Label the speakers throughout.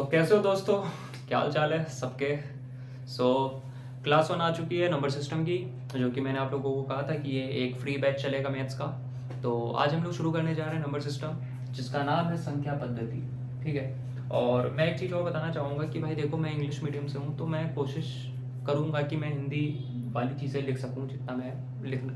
Speaker 1: कैसे हो दोस्तों? क्या हाल चाल है सबके? सो क्लास 1 आ चुकी है नंबर सिस्टम की, जो कि मैंने आप लोगों को कहा था कि ये एक फ्री बैच चलेगा मैथ्स का। तो आज हम लोग शुरू करने जा रहे हैं नंबर सिस्टम, जिसका नाम है संख्या पद्धति। ठीक है। और मैं एक चीज़ और बताना चाहूँगा कि भाई देखो, मैं इंग्लिश मीडियम से हूँ, तो मैं कोशिश करूँगा कि मैं हिंदी वाली चीज़ें लिख सकूँ जितना मैं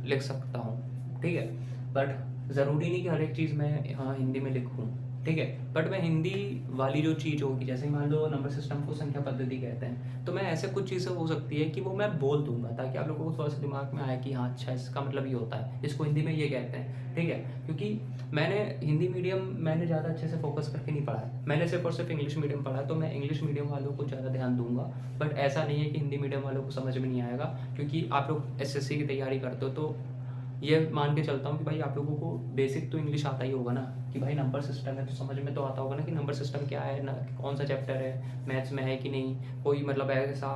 Speaker 1: लिख सकता हूँ। ठीक है। बट ज़रूरी नहीं कि हर एक चीज़ मैं हाँ हिंदी में लिखूँ। ठीक है। बट मैं हिंदी वाली जो चीज़ होगी, जैसे मान लो नंबर सिस्टम को संख्या पद्धति कहते हैं, तो मैं ऐसे कुछ चीज़ें हो सकती है कि वो मैं बोल दूंगा, ताकि आप लोगों को थोड़ा सा दिमाग में आए कि हाँ अच्छा इसका मतलब ये होता है, इसको हिंदी में ये कहते हैं। ठीक है। क्योंकि मैंने हिंदी मीडियम मैंने ज़्यादा अच्छे से फोकस करके नहीं पढ़ा है, मैंने सिर्फ और सिर्फ इंग्लिश मीडियम पढ़ा है, तो मैं इंग्लिश मीडियम वालों को ज़्यादा ध्यान दूंगा। बट ऐसा नहीं है कि हिंदी मीडियम वालों को समझ में नहीं आएगा, क्योंकि आप लोग एसएससी की तैयारी करते हो, तो ये मान के चलता हूँ कि भाई आप लोगों को बेसिक तो इंग्लिश आता ही होगा ना, कि भाई नंबर सिस्टम है तो समझ में तो आता होगा ना कि नंबर सिस्टम क्या है ना, कौन सा चैप्टर है, मैथ्स में है कि नहीं, कोई मतलब ऐसा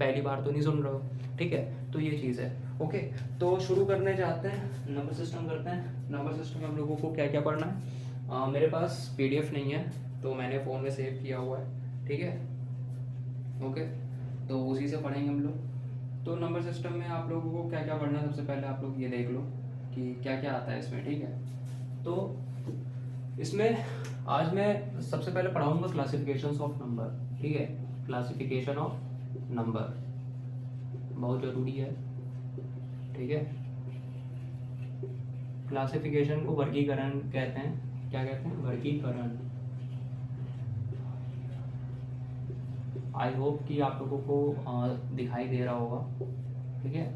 Speaker 1: पहली बार तो नहीं सुन रहे हो। ठीक है। तो ये चीज़ है। ओके। तो शुरू करने जाते हैं, नंबर सिस्टम करते हैं। नंबर सिस्टम में हम लोगों को क्या क्या पढ़ना है? मेरे पास पीडीएफ नहीं है, तो मैंने फ़ोन में सेव किया हुआ है। ठीक है। ओके। तो उसी से पढ़ेंगे हम लोग। तो नंबर सिस्टम में आप लोगों को क्या क्या पढ़ना है, सबसे पहले आप लोग ये देख लो कि क्या क्या आता है इसमें। ठीक है। तो इसमें आज मैं सबसे पहले पढ़ाऊंगा क्लासिफिकेशंस ऑफ नंबर। ठीक है। क्लासिफिकेशन ऑफ नंबर बहुत ज़रूरी है। ठीक है। क्लासिफिकेशन को वर्गीकरण कहते हैं। क्या कहते हैं? वर्गीकरण। आई होप कि आप लोगों को दिखाई दे रहा होगा। ठीक है।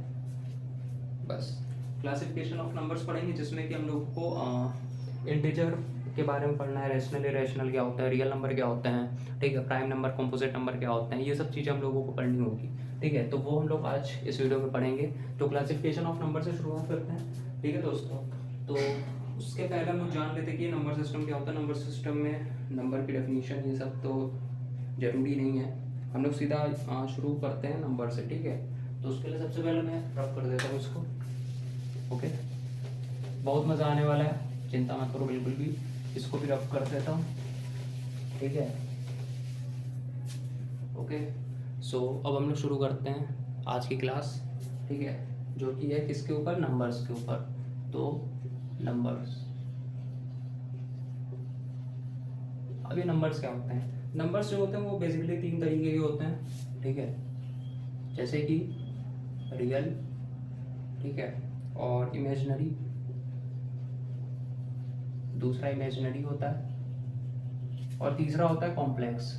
Speaker 1: बस क्लासिफिकेशन ऑफ नंबर्स पढ़ेंगे, जिसमें कि हम लोग को इंटीजर के बारे में पढ़ना है, रैशनल इरेशनल क्या होता है, रियल नंबर क्या होते हैं। ठीक है। प्राइम नंबर, कंपोजिट नंबर क्या होते हैं, ये सब चीज़ें हम लोगों को पढ़नी होगी। ठीक है। तो वो हम लोग आज इस वीडियो में पढ़ेंगे। तो क्लासिफिकेशन ऑफ नंबर से शुरुआत करते हैं। ठीक है दोस्तों। तो उसके पहले हम लोग जान लेते हैं कि नंबर सिस्टम क्या होता है। नंबर सिस्टम में नंबर की डेफिनेशन ये सब तो ज़रूरी नहीं है, हम लोग सीधा शुरू करते हैं नंबर से। ठीक है। तो उसके लिए सबसे पहले मैं रब कर देता हूँ इसको। ओके। बहुत मज़ा आने वाला है, चिंता मत करो बिल्कुल भी। इसको भी रब कर देता हूँ। ठीक है। ओके। सो अब हम लोग शुरू करते हैं आज की क्लास। ठीक है। जो कि है किसके ऊपर? नंबर्स के ऊपर। तो नंबर्स, अब ये नंबर्स क्या होते हैं? नंबर्स जो होते हैं वो बेसिकली 3 तरीके के होते हैं। ठीक है। जैसे कि रियल, ठीक है, और इमेजिनरी। दूसरा इमेजिनरी होता है, और तीसरा होता है कॉम्प्लेक्स।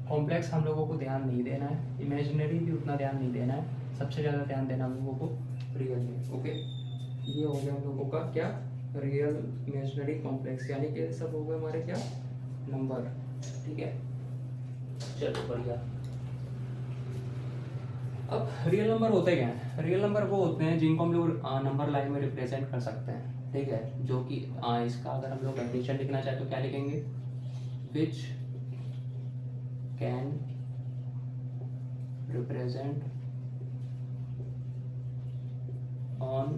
Speaker 1: कॉम्प्लेक्स हम लोगों को ध्यान नहीं देना है, इमेजिनरी भी उतना ध्यान नहीं देना है, सबसे ज़्यादा ध्यान देना हम लोगों को रियल में। ओके। ये हो गया हम लोगों का क्या? रियल, इमेजिनरी, कॉम्प्लेक्स, यानी कि सब हो गए हमारे क्या? नंबर। ठीक है। चलो बढ़िया। अब रियल नंबर होते क्या हैं? रियल नंबर वो होते हैं जिनको हम लोग नंबर लाइन में रिप्रेजेंट कर सकते हैं। ठीक है। जो कि इसका अगर हम लोग डेफिनेशन लिखना चाहें तो क्या लिखेंगे? Which can represent on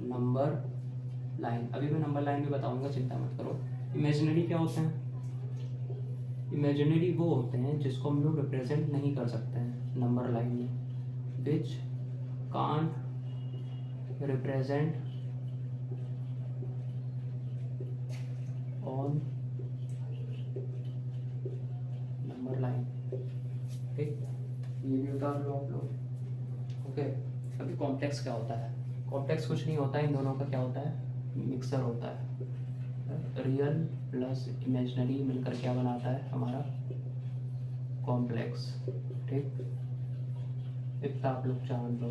Speaker 1: number line. अभी मैं नंबर लाइन भी बताऊंगा, चिंता मत करो। इमेजिनरी क्या होते हैं? इमेजिनरी वो होते हैं जिसको हम लोग रिप्रेजेंट नहीं कर सकते हैं नंबर लाइन में। Which can't represent on number line. ठीक। ये भी उतार लो आप लोग। ओके। अभी कॉम्प्लेक्स क्या होता है? कॉम्प्लेक्स कुछ नहीं होता है, इन दोनों का क्या होता है? मिक्सर होता है। रियल प्लस इमेजिनरी मिलकर क्या बनाता है हमारा? कॉम्प्लेक्स। ठीक। इतना आप लोग जान लो।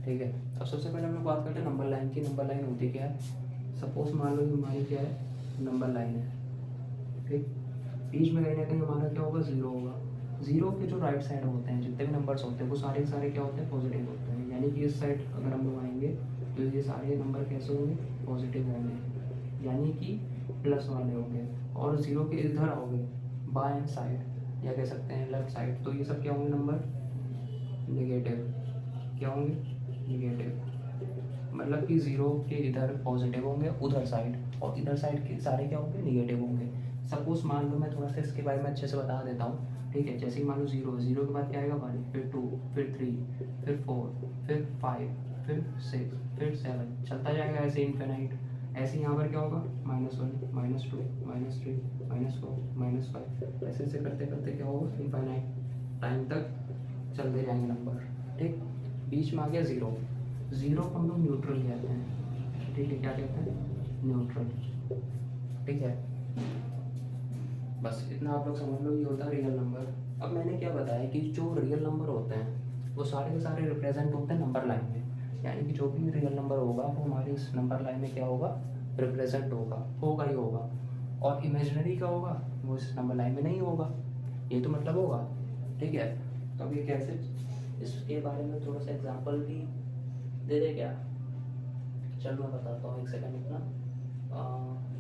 Speaker 1: ठीक है। अब सबसे पहले हम लोग बात करते हैं नंबर लाइन की। नंबर लाइन होती क्या है? सपोज मान लो हमारी क्या है? नंबर लाइन है। ठीक। बीच में कहीं ना कहीं हमारा क्या होगा? ज़ीरो होगा। ज़ीरो के जो राइट साइड होते हैं, जितने भी नंबर्स होते हैं, वो सारे के सारे क्या होते हैं? पॉजिटिव होते हैं। यानी कि इस साइड अगर हम लोग आएंगे तो ये सारे नंबर कैसे होंगे? पॉजिटिव होंगे, यानी कि प्लस वाले होंगे। और ज़ीरो के इधर आओगे बाएं साइड, या कह सकते हैं लेफ्ट साइड, तो ये सब क्या होंगे? Number negative. क्या होंगे? नेगेटिव। मतलब कि ज़ीरो के इधर पॉजिटिव होंगे उधर साइड, और इधर साइड के सारे क्या होंगे, निगेटिव होंगे। सपोज मान लो, मैं थोड़ा सा इसके बारे में अच्छे से बता देता हूँ, ठीक है। जैसे कि मान लो ज़ीरो, ज़ीरो के बाद क्या आएगा 1, फिर 2, फिर 3, फिर 4, फिर 5, फिर 6, फिर 7, चलता जाएगा ऐसे इनफिनाइट। ऐसे यहाँ पर क्या होगा, -1, -2, -3, -4, -5, ऐसे ऐसे करते करते क्या होगा, इनफाइनाइट टाइम तक चलते जाएंगे नंबर, ठीक। बीच में आ गया ज़ीरो, ज़ीरो को हम लोग न्यूट्रल कहते हैं, ठीक है। क्या कहते हैं, न्यूट्रल, ठीक है। बस इतना आप लोग समझ लो, ये होता है रियल नंबर। अब मैंने क्या बताया कि जो रियल नंबर होते हैं वो सारे के सारे रिप्रेजेंट होते हैं नंबर लाइन में, यानी कि जो भी रियल नंबर होगा वो हमारी इस नंबर लाइन में क्या होगा, रिप्रेजेंट होगा ही होगा। और इमेजिनरी क्या होगा, वो इस नंबर लाइन में नहीं होगा, ये तो मतलब होगा, ठीक है। तो अब ये कैसे, इसके बारे में थोड़ा सा एग्जांपल भी दे दे क्या, चलो मैं बताता हूँ, एक सेकंड इतना।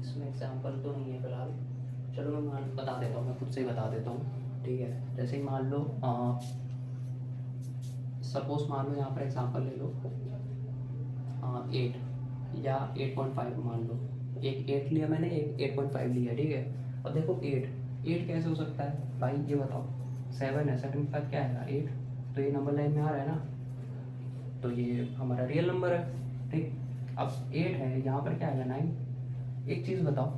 Speaker 1: इसमें एग्जांपल तो नहीं है फिलहाल, चलो मैं बता देता हूँ, मैं खुद से ही बता देता हूँ, ठीक है। जैसे ही मान लो सपोज मान लो यहाँ पर एग्जांपल ले लो 8 या 8.5 मान लो, एक 8 लिया मैंने, एक 8.5 लिया, ठीक है। अब देखो 8 कैसे हो सकता है भाई, ये बताओ। 7 है, 7 के बाद क्या आएगा, 8, तो ये नंबर लाइन में आ रहा है ना, तो ये हमारा रियल नंबर है, ठीक। अब 8 है, यहाँ पर क्या आएगा, 9। एक चीज़ बताओ,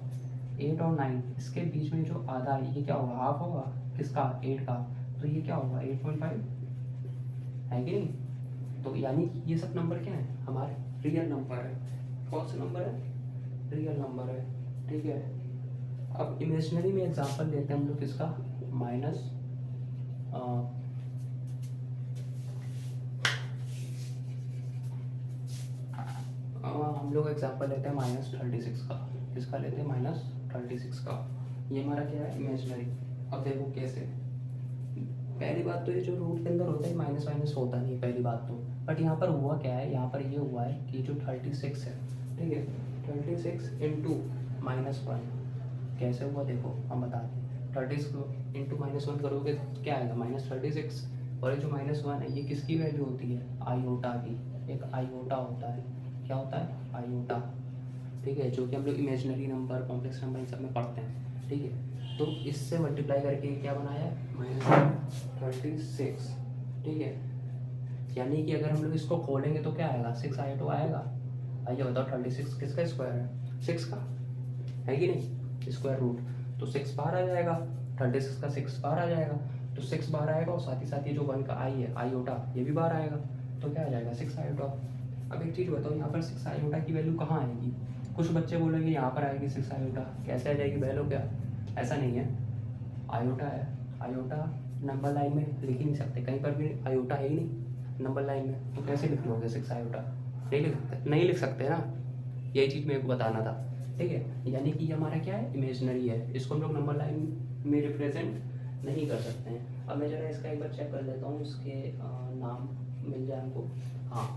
Speaker 1: 8 और 9 इसके बीच में जो आधा है ये क्या होगा, हाफ होगा, किसका, 8 का, तो ये क्या होगा, 8.5 है कि नहीं। तो यानी कि ये सब नंबर क्या है, हमारे रियल नंबर है। कौन सा नंबर है, रियल नंबर है, ठीक है। अब इमेजिनरी में एग्जांपल लेते हैं हम लोग किसका, माइनस हम लोग एग्जांपल लेते हैं -36 का। किसका लेते हैं, -36 का। ये हमारा क्या है, इमेजिनरी। अब देखो कैसे, पहली बात तो ये जो रूट के अंदर होता है माइनस माइनस होता नहीं है, पहली बात तो। बट यहाँ पर हुआ क्या है, यहाँ पर ये हुआ है कि जो 36 है, ठीक है, 36 इंटू -1 कैसे हुआ, देखो हम बताते हैं। 36 इंटू -1 करोगे तो क्या आएगा, -36। और ये जो -1 है ये किसकी वैल्यू होती है, आयोटा की। एक आयोटा होता है, क्या होता है, आयोटा, ठीक है, जो कि हम लोग imaginary number, complex number in सब में पढ़ते हैं, ठीक है। तो इससे मल्टीप्लाई करके क्या बनाया है, -36, ठीक है। यानी कि अगर हम लोग इसको खोलेंगे तो क्या आएगा, 6 आए तो आएगा। आइए बताओ 36 किसका स्क्वायर है, 6 का, है कि नहीं, स्क्वायर रूट, तो 6 बाहर आ जाएगा, 36 का 6 बाहर आ जाएगा, तो 6 बाहर आएगा, और साथ ही साथ ये जो 1 का आई है, आयोटा, ये भी बाहर आएगा, तो क्या आ जाएगा, 6 आयोटा। अब एक चीज़ बताओ, यहाँ पर 6 आयोटा की वैल्यू कहाँ आएगी। कुछ बच्चे बोलेंगे यहाँ पर आएगी 6 आयोटा, कैसे आ जाएगी वैल्यू, क्या, ऐसा नहीं है। आयोटा है, आयोटा नंबर लाइन में लिख ही नहीं सकते, कहीं पर भी आयोटा है ही नहीं नंबर लाइन में, तो कैसे लिख लोगे 6 आयोटा, नहीं लिख सकते ना। यही चीज़ मेरे को बताना था, ठीक है। यानी कि ये हमारा क्या है, इमेजिनरी है, इसको हम लोग नंबर लाइन में रिप्रेजेंट नहीं कर सकते हैं। अब मैं जरा इसका एक बार चेक कर लेता हूँ, इसके नाम मिल जाए हमको। हाँ,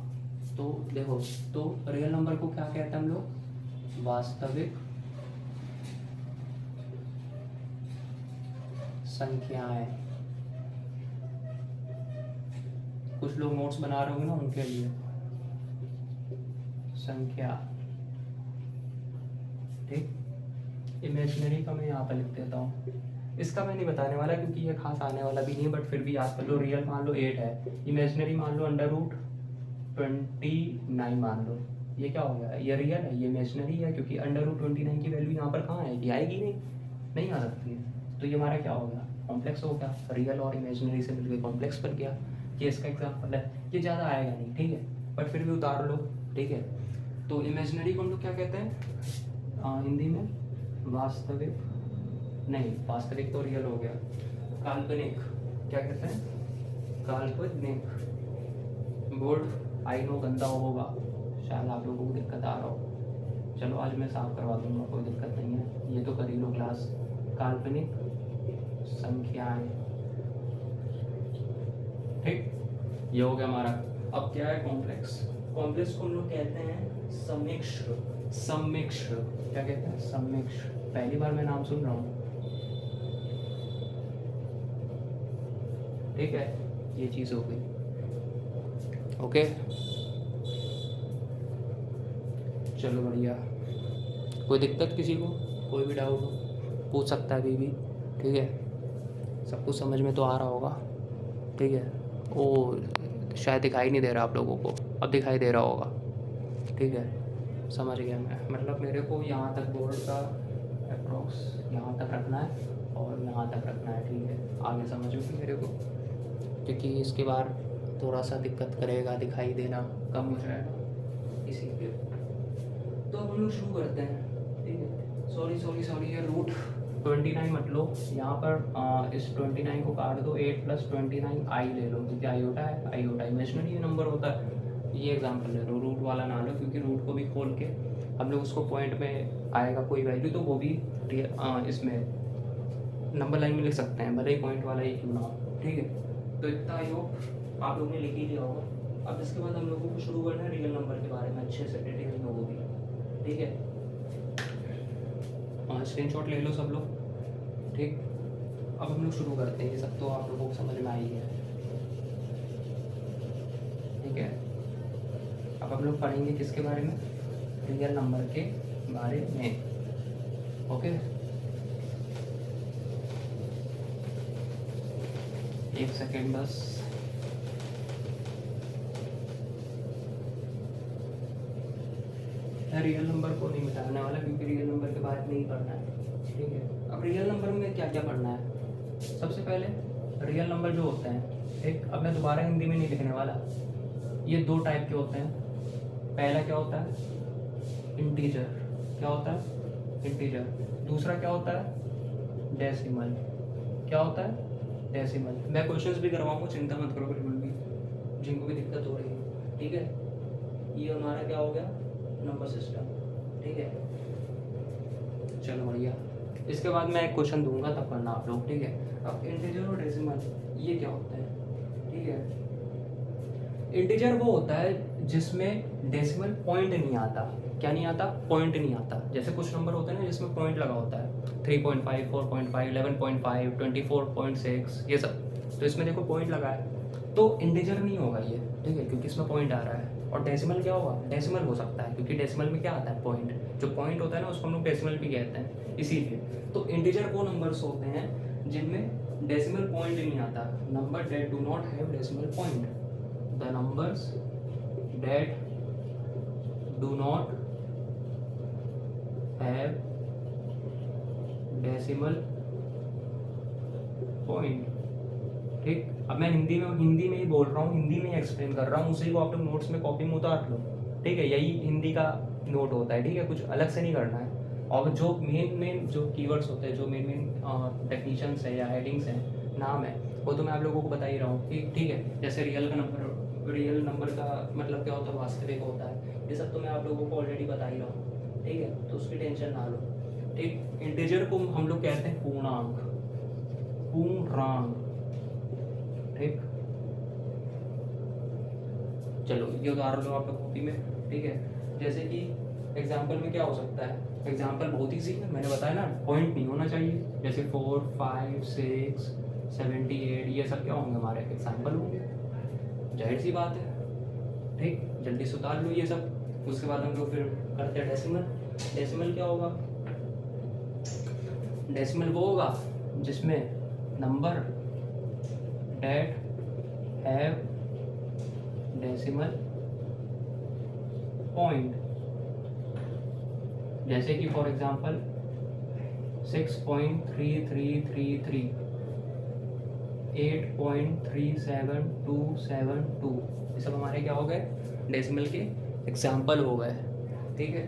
Speaker 1: तो देखो, तो रियल नंबर को क्या कहते हैं हम लोग, वास्तविक संख्याएं। कुछ लोग नोट्स बना रहे होंगे ना, उनके लिए संख्या, ठीक। इमेजिनरी का मैं यहाँ पर लिख देता हूँ, इसका मैं नहीं बताने वाला क्योंकि ये खास आने वाला भी नहीं है, बट फिर भी याद कर लो। रियल मान लो 8 है, इमेजिनरी मान लो √29 मान लो, ये क्या हो गया, ये रियल है, ये इमेजिनरी है, क्योंकि √29 की वैल्यू यहाँ पर कहाँ आएगी, आएगी नहीं आ सकती है। तो ये हमारा क्या हो गया, कॉम्प्लेक्स हो गया, रियल और इमेजिनरी से मिलकर कॉम्प्लेक्स बन गया। ये इसका एग्जाम्पल है, ये ज़्यादा आएगा नहीं, ठीक है, बट फिर भी उतार लो, ठीक है। तो इमेजिनरी को हम लोग क्या कहते हैं हिंदी में, वास्तविक नहीं, वास्तविक तो रियल हो गया, काल्पनिक क्या कहते हैं, काल्पनिक। बोर्ड आई नो गंदा होगा, शायद आप लोगों को दिक्कत आ रहा हो, चलो आज मैं साफ करवा दूंगा, कोई दिक्कत नहीं है, ये तो कर ही लो क्लास। काल्पनिक संख्याएं, ठीक, ये हो गया हमारा। अब क्या है, कॉम्प्लेक्स। कॉम्प्लेक्स को हम लोग कहते हैं सम्मिश्र। सम्मिश्र क्या कहते हैं, सम्मिश्र, पहली बार मैं नाम सुन रहा हूँ, ठीक है, ये चीज़ हो गई, ओके। चलो बढ़िया। कोई दिक्कत किसी को, कोई भी डाउट हो पूछ सकता है अभी भी, ठीक है। सब कुछ समझ में तो आ रहा होगा, ठीक है। ओ शायद दिखाई नहीं दे रहा आप लोगों को, अब दिखाई दे रहा होगा, ठीक है। समझ गया मैं, मतलब मेरे को यहाँ तक बोर्ड का अप्रॉक्स यहाँ तक रखना है और यहाँ तक रखना है, ठीक है। आगे समझ में मेरे को, क्योंकि इसके बाद थोड़ा सा दिक्कत करेगा, दिखाई देना कम हो जाएगा इसीलिए। तो अब हम लोग शुरू करते हैं, ठीक है। सॉरी ये रूट 29 मत लो यहाँ पर, इस 29 को काट दो, 8 + 29 आई ले लो, क्योंकि आयोटा है, आयोटा इमेजिनरी नंबर होता है। ये एग्जाम्पल ले लो, रूट वाला ना लो, क्योंकि रूट को भी खोल के हम लोग उसको पॉइंट में आएगा कोई वैल्यू तो वो भी इसमें नंबर लाइन में लिख सकते हैं, भले ही पॉइंट वाला ही क्यों ना हो, ठीक है। तो इतना आई होप आप लोगों ने लिख ही लिया होगा। अब इसके बाद हम लोगों को शुरू करना है रियल नंबर के बारे में अच्छे से डिटेल में, वो भी, ठीक है। स्क्रीनशॉट ले लो सब लोग, ठीक। अब हम लोग शुरू करते हैं, ये सब तो आप लोगों को समझ में आई है, ठीक है। अब हम लोग पढ़ेंगे किसके बारे में, रियल नंबर के बारे में, ओके। एक सेकेंड बस। रियल नंबर को नहीं मिटाने वाला, क्योंकि रियल नंबर के बारे में ही पढ़ना है, ठीक है। अब रियल नंबर में क्या क्या पढ़ना है, सबसे पहले रियल नंबर जो होते हैं, ठीक। अब मैं दोबारा हिंदी में नहीं लिखने वाला, ये दो टाइप के होते हैं। पहला क्या होता है, इंटीजर, क्या होता है, इंटीजर। दूसरा क्या होता है, डेसिमल, क्या होता है, डेसिमल। मैं क्वेश्चंस भी करवाऊंगा, चिंता मत करो बिल्कुल भी, जिनको भी दिक्कत हो रही है, ठीक है। ये हमारा क्या हो गया, नंबर सिस्टम, ठीक है। चलो बढ़िया। इसके बाद मैं एक क्वेश्चन दूंगा, तब करना आप लोग, ठीक है। अब इंटीजर और डेसिमल ये क्या होता है, ठीक है। इंटीजर वो होता है जिसमें डेसिमल पॉइंट नहीं आता। क्या नहीं आता, पॉइंट नहीं आता। जैसे कुछ नंबर होते हैं ना जिसमें पॉइंट लगा होता है, 3.5, 4.5, 11.5, 24.6, ये सब। तो इसमें देखो पॉइंट लगा है, तो इंटीजर नहीं होगा ये, ठीक है, क्योंकि इसमें पॉइंट आ रहा है। और डेसिमल क्या होगा, डेसिमल हो सकता है, क्योंकि डेसिमल में क्या आता है, पॉइंट। जो पॉइंट होता है ना उसको हम लोग डेसिमल भी कहते हैं, इसीलिए। तो इंटीजर वो नंबर्स होते हैं जिनमें डेसिमल पॉइंट नहीं आता। Number that do not have decimal point, the numbers that do not have decimal point, ठीक। अब मैं हिंदी में ही बोल रहा हूँ, हिंदी में ही एक्सप्लेन कर रहा हूँ, उसी को आप लोग नोट्स में कॉपी में उतार लो, ठीक है। यही हिंदी का नोट होता है, ठीक है, कुछ अलग से नहीं करना है। और जो मेन जो कीवर्ड्स होते हैं, जो मेन डेफिनेशंस है या हेडिंग्स हैं, नाम है, वो तो मैं आप लोगों को बता ही रहा हूँ, ठीक है। जैसे रियल नंबर का मतलब क्या होता है, वास्तविक होता है, ये सब तो मैं आप लोगों को ऑलरेडी बता ही रहा हूँ, ठीक है। तो उसकी टेंशन ना लो, ठीक। इंटीजर को हम लोग कहते हैं पूर्णांक, ठीक। चलो ये उदाहरण लो आप लोग कॉपी में, ठीक है। जैसे कि एग्जाम्पल में क्या हो सकता है, एग्जाम्पल बहुत ईजी है, मैंने बताया ना, पॉइंट नहीं होना चाहिए। जैसे 4, 5, 6, 78, ये सब क्या होंगे, हमारे एग्जाम्पल होंगे, जाहिर सी बात है, ठीक। जल्दी से उतार लो ये सब। उसके बाद हम लोग फिर करते हैं डेसिमल। डेसिमल क्या होगा, डेसिमल वो होगा जिसमें number that have decimal point. जैसे कि फॉर एग्जांपल 6.3333, 8.37272, ये सब हमारे क्या हो गए, डेसिमल के एग्जाम्पल हो गए, ठीक है।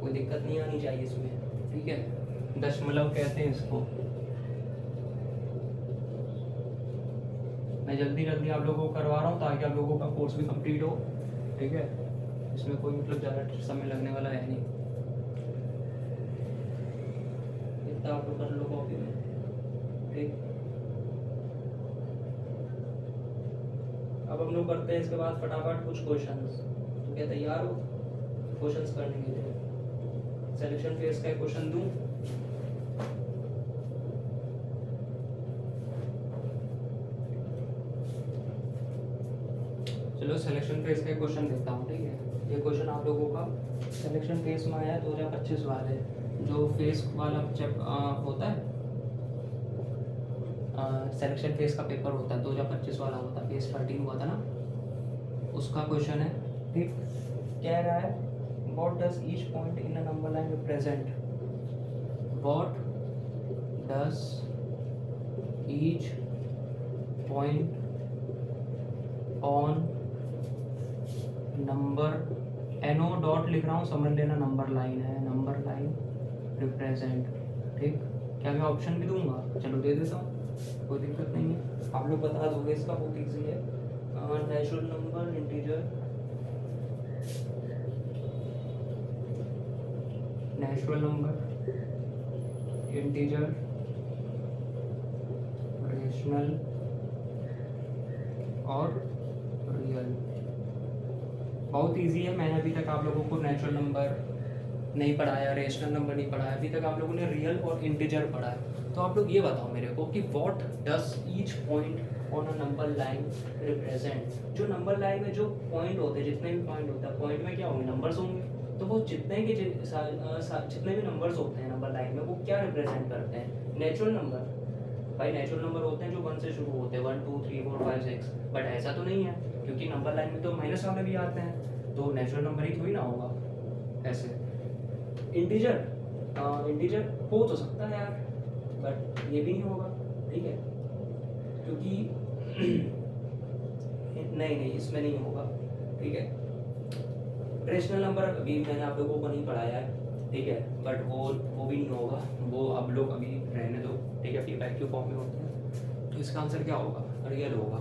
Speaker 1: कोई दिक्कत नहीं आनी चाहिए इसमें, ठीक है। दशमलव कहते हैं इसको। मैं जल्दी आप लोगों को करवा रहा हूँ ताकि आप लोगों का कोर्स भी कंप्लीट हो, ठीक है। इसमें कोई मतलब ज़्यादा समय लगने वाला है नहीं, इतना आप लोग कर लो कॉपी में, ठीक। अब हम लोग करते हैं इसके बाद फटाफट कुछ क्वेश्चंस। तो क्या तैयार हो क्वेश्चंस करने के लिए? सिलेक्शन फेज का क्वेश्चन दूं? चलो सिलेक्शन फेज का क्वेश्चन देता हूँ, ठीक है। ये क्वेश्चन आप लोगों का सिलेक्शन फेस में आया 2025 वाले, जो फेस वाला होता है, सिलेक्शन फेस का पेपर होता है 2025 वाला होता है, फेस 13 हुआ था ना, उसका क्वेश्चन है। ठीक, कह रहा है what does each point in a number line represent, what does each point on number, एनो डॉट लिख रहा हूँ, समझ लेना नंबर लाइन है, नंबर लाइन रिप्रेजेंट। ठीक, क्या मैं ऑप्शन भी दूंगा? चलो दे देता हूँ, कोई दिक्कत नहीं है, आप लोग बता दोगे, इसका बहुत ईजी है। Natural number, integer, natural number, integer, rational और रियल। बहुत इजी है, मैंने अभी तक आप लोगों को नेचुरल नंबर नहीं पढ़ाया, रेशनल नंबर नहीं पढ़ाया, अभी तक आप लोगों ने रियल और इंटीजर पढ़ा है। तो आप लोग ये बताओ मेरे को कि what does each point on a number line represent. जो नंबर लाइन में जो पॉइंट होते हैं, जितने भी पॉइंट होता है, पॉइंट में क्या होंगे? नंबर्स होंगे। तो वो जितने के जितने भी नंबर्स होते हैं नंबर लाइन में, वो क्या रिप्रेजेंट करते हैं? Natural number. भाई नेचुरल नंबर होते हैं जो 1 से शुरू होते हैं, 1 2 3 4 5 6, बट ऐसा तो नहीं है, क्योंकि नंबर लाइन में तो माइनस वाले भी आते हैं, तो नेचुरल नंबर ही थोड़ी ना होगा ऐसे। इंटीजर, इंटीजर हो तो सकता है यार, बट ये भी नहीं होगा। ठीक है, क्योंकि नहीं इसमें नहीं होगा। ठीक है, रेशनल नंबर अभी मैंने आप लोगों को नहीं पढ़ाया है, ठीक है, बट वो भी नहीं होगा, वो अब लोग अभी रहने दो। ठीक है, PQ फॉर्म में होते हैं। तो इसका आंसर क्या होगा? रियल होगा।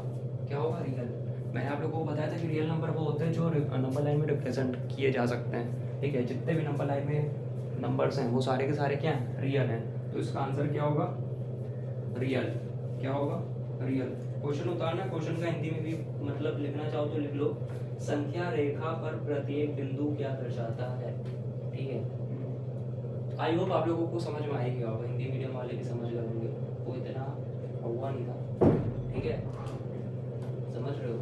Speaker 1: क्या होगा? रियल। मैंने आप लोगों को बताया था कि रियल नंबर वो होते हैं जो नंबर लाइन में रिप्रेजेंट किए जा सकते हैं। ठीक है, जितने भी नंबर लाइन में नंबर्स हैं वो सारे के सारे क्या हैं? रियल हैं। तो इसका आंसर क्या होगा? रियल। क्या होगा? रियल। क्वेश्चन उतारना, क्वेश्चन का हिंदी में भी मतलब लिखना चाहो तो लिख लो, संख्या रेखा पर प्रत्येक बिंदु क्या दर्शाता है। ठीक है, आई होप आप लोगों को समझ में आएगी, होगा, हिंदी मीडियम वाले भी समझ गए होंगे, वो इतना हुआ नहीं था। ठीक है, समझ रहे हो?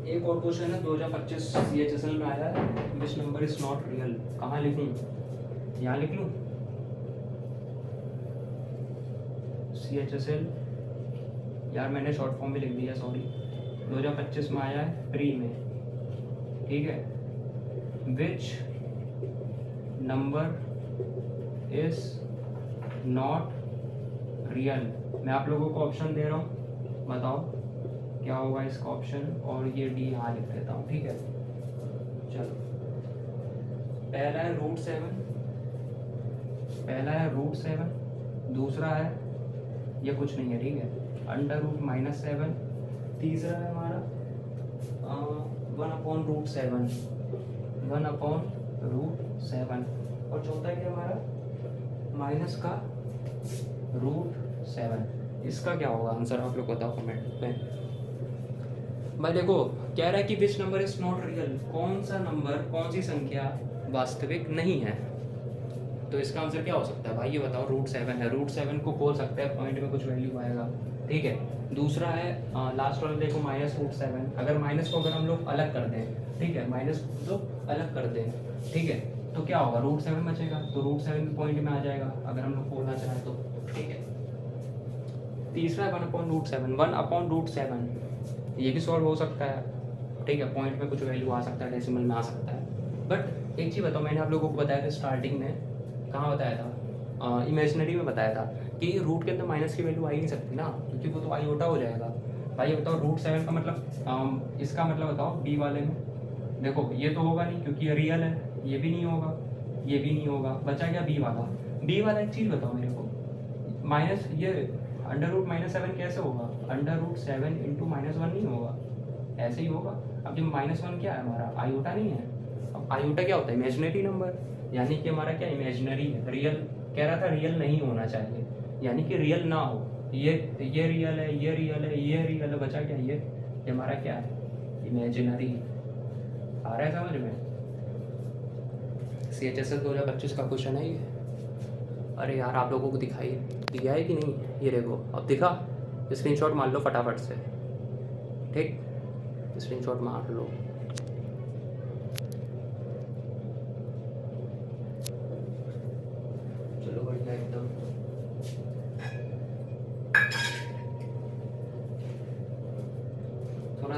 Speaker 1: एक और क्वेश्चन है 2025 CHSL में आया है, which number is not real. कहाँ लिखूं? यहाँ लिख लूँ? CHSL यार मैंने शॉर्ट फॉर्म में लिख दिया, सॉरी। 2025 में आया है, प्री में। ठीक है, which number is not real. मैं आप लोगों को ऑप्शन दे रहा हूँ, बताओ क्या होगा इसका ऑप्शन, और ये डी यहाँ लिख देता हूँ। ठीक है, चलो, पहला है √7, पहला है √7, दूसरा है ये कुछ नहीं है, ठीक है, √-7, तीसरा है हमारा 1/√7, 1/√7, और चौथा है हमारा माइनस का √7। इसका क्या होगा आंसर, आप लोग बताओ कमेंट में। भाई देखो, कह रहा है कि which number is not real, कौन सा नंबर, कौन सी संख्या वास्तविक नहीं है। तो इसका आंसर क्या हो सकता है भाई, ये बताओ। √7 है, √7 को खोल सकते हैं, पॉइंट में कुछ वैल्यू आएगा। ठीक है, दूसरा है लास्ट वाला देखो -√7, अगर माइनस को अगर हम लोग अलग कर दें, ठीक है, माइनस को अलग कर दें, ठीक है, तो क्या होगा? √7 बचेगा, तो √7 पॉइंट में आ जाएगा अगर हम लोग खोलना चाहें तो। ठीक है, तीसरा है 1/√7, 1/√7, ये भी सॉल्व हो सकता है। ठीक है, पॉइंट में कुछ वैल्यू आ सकता है, डेसिमल में आ सकता है। बट एक चीज़ बताओ, मैंने आप लोगों को बताया था स्टार्टिंग में, कहाँ बताया था, इमेजिनरी में बताया था कि रूट के अंदर माइनस की वैल्यू आ ही नहीं सकती ना, क्योंकि वो तो आयोटा हो जाएगा। भाई ये बताओ, √7 का मतलब इसका मतलब बताओ बी वाले में। देखो ये तो होगा नहीं क्योंकि ये रियल है, ये भी नहीं होगा, ये भी नहीं होगा, बचा क्या बी वाला। बी वाला एक चीज़ बताओ मेरे को, माइनस ये √-7 कैसे होगा? √7 × -1 नहीं होगा, ऐसे ही होगा। अब जब -1 क्या है हमारा, आयोटा नहीं है। अब आयोटा क्या होता है? इमेजिनरी नंबर, यानी कि हमारा क्या इमेजिनरी है। रियल कह रहा था रियल नहीं होना चाहिए, यानी कि रियल ना हो। ये रियल है, ये रियल है, ये रियल है, बचा क्या? ये हमारा क्या है? इमेजिनरी। आ रहा है समझ में? CHSL 2025 का क्वेश्चन है ये। अरे यार आप लोगों को दिखाई दिया है कि नहीं? ये देखो, अब दिखा? स्क्रीनशॉट मार लो फटाफट से। ठीक, स्क्रीनशॉट मार लो।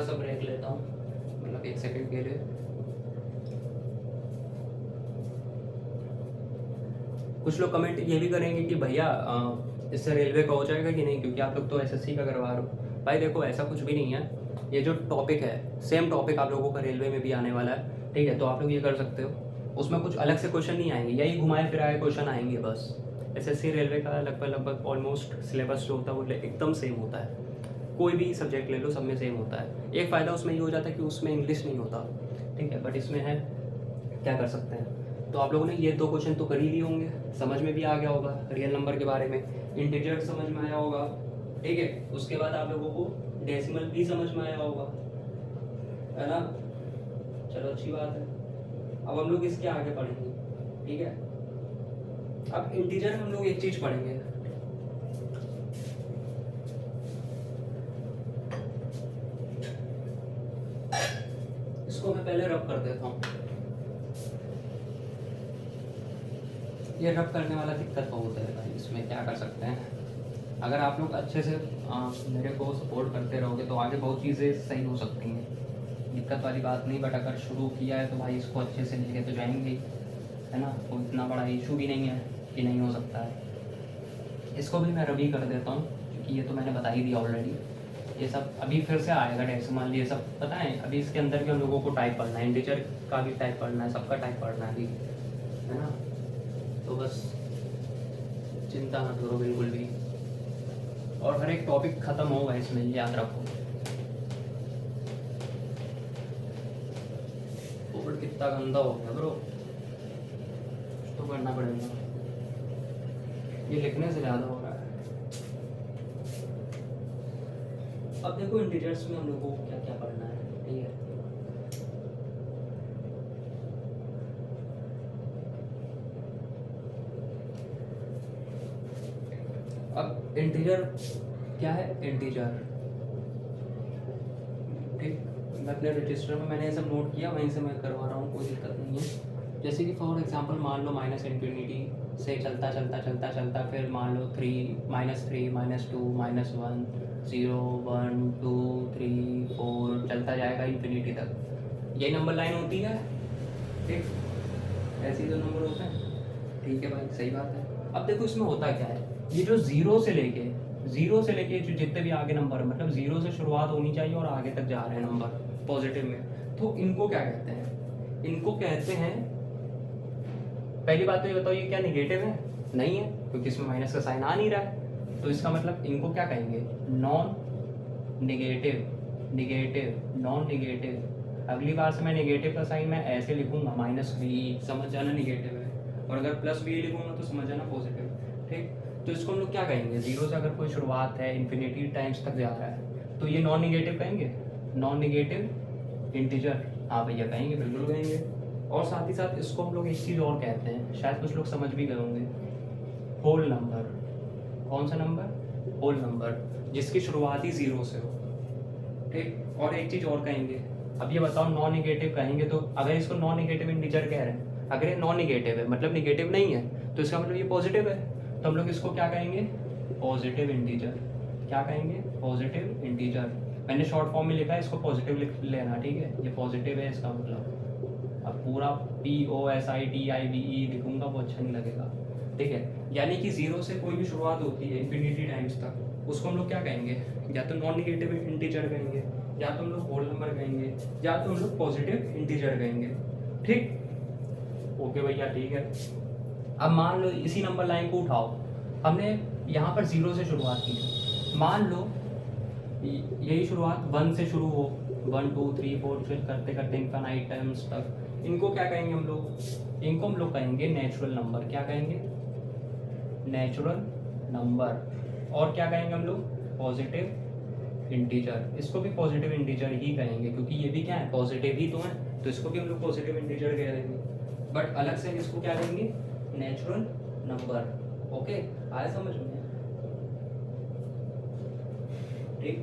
Speaker 1: सा ब्रेक लेता हूँ, मतलब 1 सेकंड के लिए। कुछ लोग कमेंट ये भी करेंगे कि भैया इससे रेलवे का हो जाएगा कि नहीं, क्योंकि आप लोग तो एसएससी का करवा रहे हो। भाई देखो ऐसा कुछ भी नहीं है, ये जो टॉपिक है सेम टॉपिक आप लोगों का रेलवे में भी आने वाला है, ठीक है। तो आप लोग ये कर सकते हो, उसमें कुछ अलग से क्वेश्चन नहीं आएंगे, यही घुमाए फिराए क्वेश्चन आएंगे बस। एसएससी रेलवे का लगभग ऑलमोस्ट सिलेबस जो होता है वो एकदम सेम होता है, कोई भी सब्जेक्ट ले लो सब में सेम होता है। एक फ़ायदा उसमें ये हो जाता है कि उसमें इंग्लिश नहीं होता, ठीक है, बट इसमें है, क्या कर सकते हैं। तो आप लोगों ने ये 2 क्वेश्चन तो कर ही लिए होंगे, समझ में भी आ गया होगा रियल नंबर के बारे में, इंटीजर समझ में आया होगा, ठीक है। उसके बाद आप लोगों को डेसिमल भी समझ में आया होगा, है ना। चलो अच्छी बात है। अब हम लोग इसके आगे पढ़ेंगे, ठीक है। अब इंटीजर में हम लोग एक चीज पढ़ेंगे, इसको मैं पहले रब कर देता हूँ। ये रब करने वाला दिक्कत बहुत है भाई, इसमें क्या कर सकते हैं। अगर आप लोग अच्छे से मेरे को सपोर्ट करते रहोगे तो आगे बहुत चीज़ें सही हो सकती हैं, दिक्कत वाली बात नहीं। बट अगर शुरू किया है तो भाई इसको अच्छे से लेके तो जाएंगे, है ना। कोई इतना बड़ा इशू भी नहीं है कि नहीं हो सकता है। इसको भी मैं रबी कर देता हूँ, क्योंकि ये तो मैंने बता ही दिया ऑलरेडी। ये सब अभी फिर से आएगा डेसिमल, ये सब पता है। अभी इसके अंदर भी हम लोगों को टाइप पढ़ना है, इंटीजर का भी टाइप पढ़ना है, सबका टाइप पढ़ना है अभी, है ना। तो बस चिंता मत करो बिल्कुल भी, और हर एक टॉपिक खत्म होगा इसमें, याद रखो। कोड कितना गंदा हो गया ब्रो, तो करना पड़ेगा, ये लिखने से ज़्यादा हो रहा है। अब देखो इंटीजर्स में हम लोगों को क्या क्या पढ़ना है, ठीक है। अब इंटीजर क्या है, इंटीजर, ठीक। मैं अपने रजिस्टर में मैंने ये सब नोट किया, वहीं से मैं करवा रहा हूँ, कोई दिक्कत नहीं है। जैसे कि फॉर एग्जांपल मान लो -इन्फिनिटी से चलता चलता चलता चलता, फिर मान लो 3 -3 -2 -1 0 1 2 3 4 चलता जाएगा इन्फिनिटी तक। यही नंबर लाइन होती है, ठीक। ऐसे ही तो नंबर होते हैं, ठीक है भाई, सही बात है। अब देखो इसमें होता क्या है, ये जो जीरो से लेके जो जितने भी आगे नंबर, मतलब 0 से शुरुआत होनी चाहिए और आगे तक जा रहे हैं नंबर पॉजिटिव में, तो इनको क्या कहते हैं, इनको कहते हैं, पहली बात तो ये बताओ ये क्या निगेटिव है, नहीं है, क्योंकि इसमें माइनस का साइन आ नहीं रहा है। तो इसका मतलब इनको क्या कहेंगे, नॉन निगेटिव, नॉन निगेटिव। अगली बार से मैं निगेटिव का साइन मैं ऐसे लिखूंगा -b, समझ जाना निगेटिव है, और अगर +b लिखूंगा तो समझ जाना पॉजिटिव, ठीक। तो इसको हम लोग क्या कहेंगे, 0 से अगर कोई शुरुआत है इन्फिनिटी टाइम्स तक जा रहा है तो ये नॉन निगेटिव कहेंगे, नॉन निगेटिव इंटीजर, हाँ भैया कहेंगे, बिल्कुल कहेंगे। और साथ ही साथ इसको हम लोग एक चीज़ और कहते हैं, शायद कुछ लोग समझ भी गए होंगे, होल नंबर। कौन सा नंबर, होल नंबर, जिसकी शुरुआत ही 0 से हो, ठीक। और एक चीज़ और कहेंगे, अब ये बताओ नॉन निगेटिव कहेंगे तो अगर इसको नॉन निगेटिव इंटीजर कह रहे हैं, अगर ये नॉन निगेटिव है मतलब निगेटिव नहीं है, तो इसका मतलब ये पॉजिटिव है, तो हम लोग इसको क्या कहेंगे, पॉजिटिव इंटीजर। क्या कहेंगे, पॉजिटिव इंटीजर। मैंने शॉर्ट फॉर्म में लिखा है, इसको पॉजिटिव लिख लेना, ठीक है। ये पॉजिटिव है इसका मतलब, अब पूरा POSITIVE लिखूंगा वो अच्छा नहीं लगेगा, ठीक है। यानी कि 0 से कोई भी शुरुआत होती है इन्फिनिटी टाइम्स तक, उसको हम लोग क्या कहेंगे, या तो नॉन निगेटिव इंटीजर कहेंगे, या तो हम लोग होल नंबर कहेंगे, या तो हम लोग पॉजिटिव इंटीजर कहेंगे, ठीक। ओके भैया, ठीक है। अब मान लो इसी नंबर लाइन को उठाओ, हमने यहाँ पर 0 से शुरुआत की है, मान लो यही शुरुआत 1 से शुरू हो, 1 2 3 4 फिर करते करते इनफाइनाइट टाइम्स तक, इनको क्या कहेंगे हम लोग, इनको हम लोग कहेंगे नेचुरल नंबर। क्या कहेंगे, नेचुरल नंबर। और क्या कहेंगे हम लोग, पॉजिटिव इंटीजर। इसको भी पॉजिटिव इंटीजर ही कहेंगे, क्योंकि ये भी क्या है, पॉजिटिव ही तो है, तो इसको भी हम लोग पॉजिटिव इंटीजर कह देंगे। बट अलग से इसको क्या कहेंगे, नेचुरल नंबर। ओके, आया समझ में, ठीक।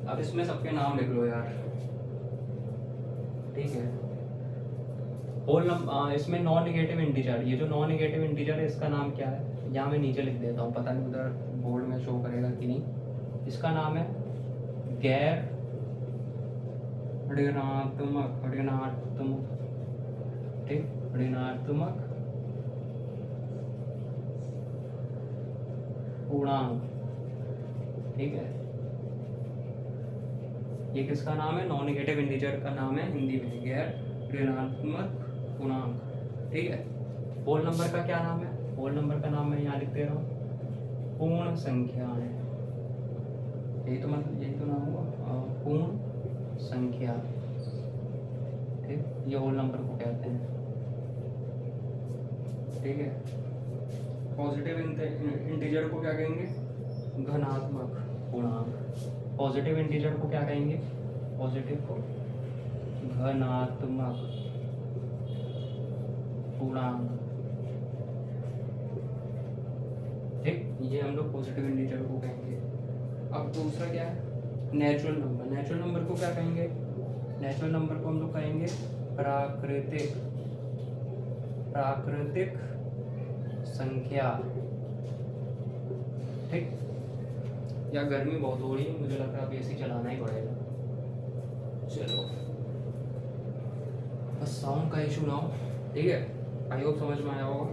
Speaker 1: अब इसमें सबके नाम लिख लो यार, ठीक है। होल नंबर, इसमें नॉन निगेटिव इंटीजर, ये जो नॉन निगेटिव इंटीजर है इसका नाम क्या है, यहाँ मैं नीचे लिख देता हूँ, पता नहीं उधर बोर्ड में शो करेगा कि नहीं। इसका नाम है गैर ऋणात्मक ठीक, ऋणात्मक पूर्णांक, ठीक है। ये किसका नाम है? नॉन नेगेटिव इंटीजर का नाम है हिंदी में गैर ऋणात्मक पूर्णांक, ठीक है। होल नंबर का क्या नाम है? होल नंबर का नाम मैं यहाँ लिख दे रहा हूँ, पूर्ण संख्याएं। यही तो मतलब यही तो नाम हुआ, पूर्ण संख्या, ठीक। ये होल नंबर को कहते हैं, ठीक है। पॉजिटिव इंटीजर को क्या कहेंगे? घनात्मक पूर्णांक। पॉजिटिव इंटीजर को क्या कहेंगे? पॉजिटिव को घनात्मक पूर्णांक, ठीक। ये हम लोग पॉजिटिव इंटीजर को कहेंगे। अब दूसरा क्या है? Natural number. नेचुरल नंबर को क्या कहेंगे? नेचुरल नंबर को हम लोग कहेंगे प्राकृतिक संख्या, ठीक। या गर्मी बहुत हो रही है, मुझे लग रहा है अब एसी चलाना ही पड़ेगा। चलो, बस साउंड का इशू ना हो, ठीक है। आई होप समझ में आया होगा।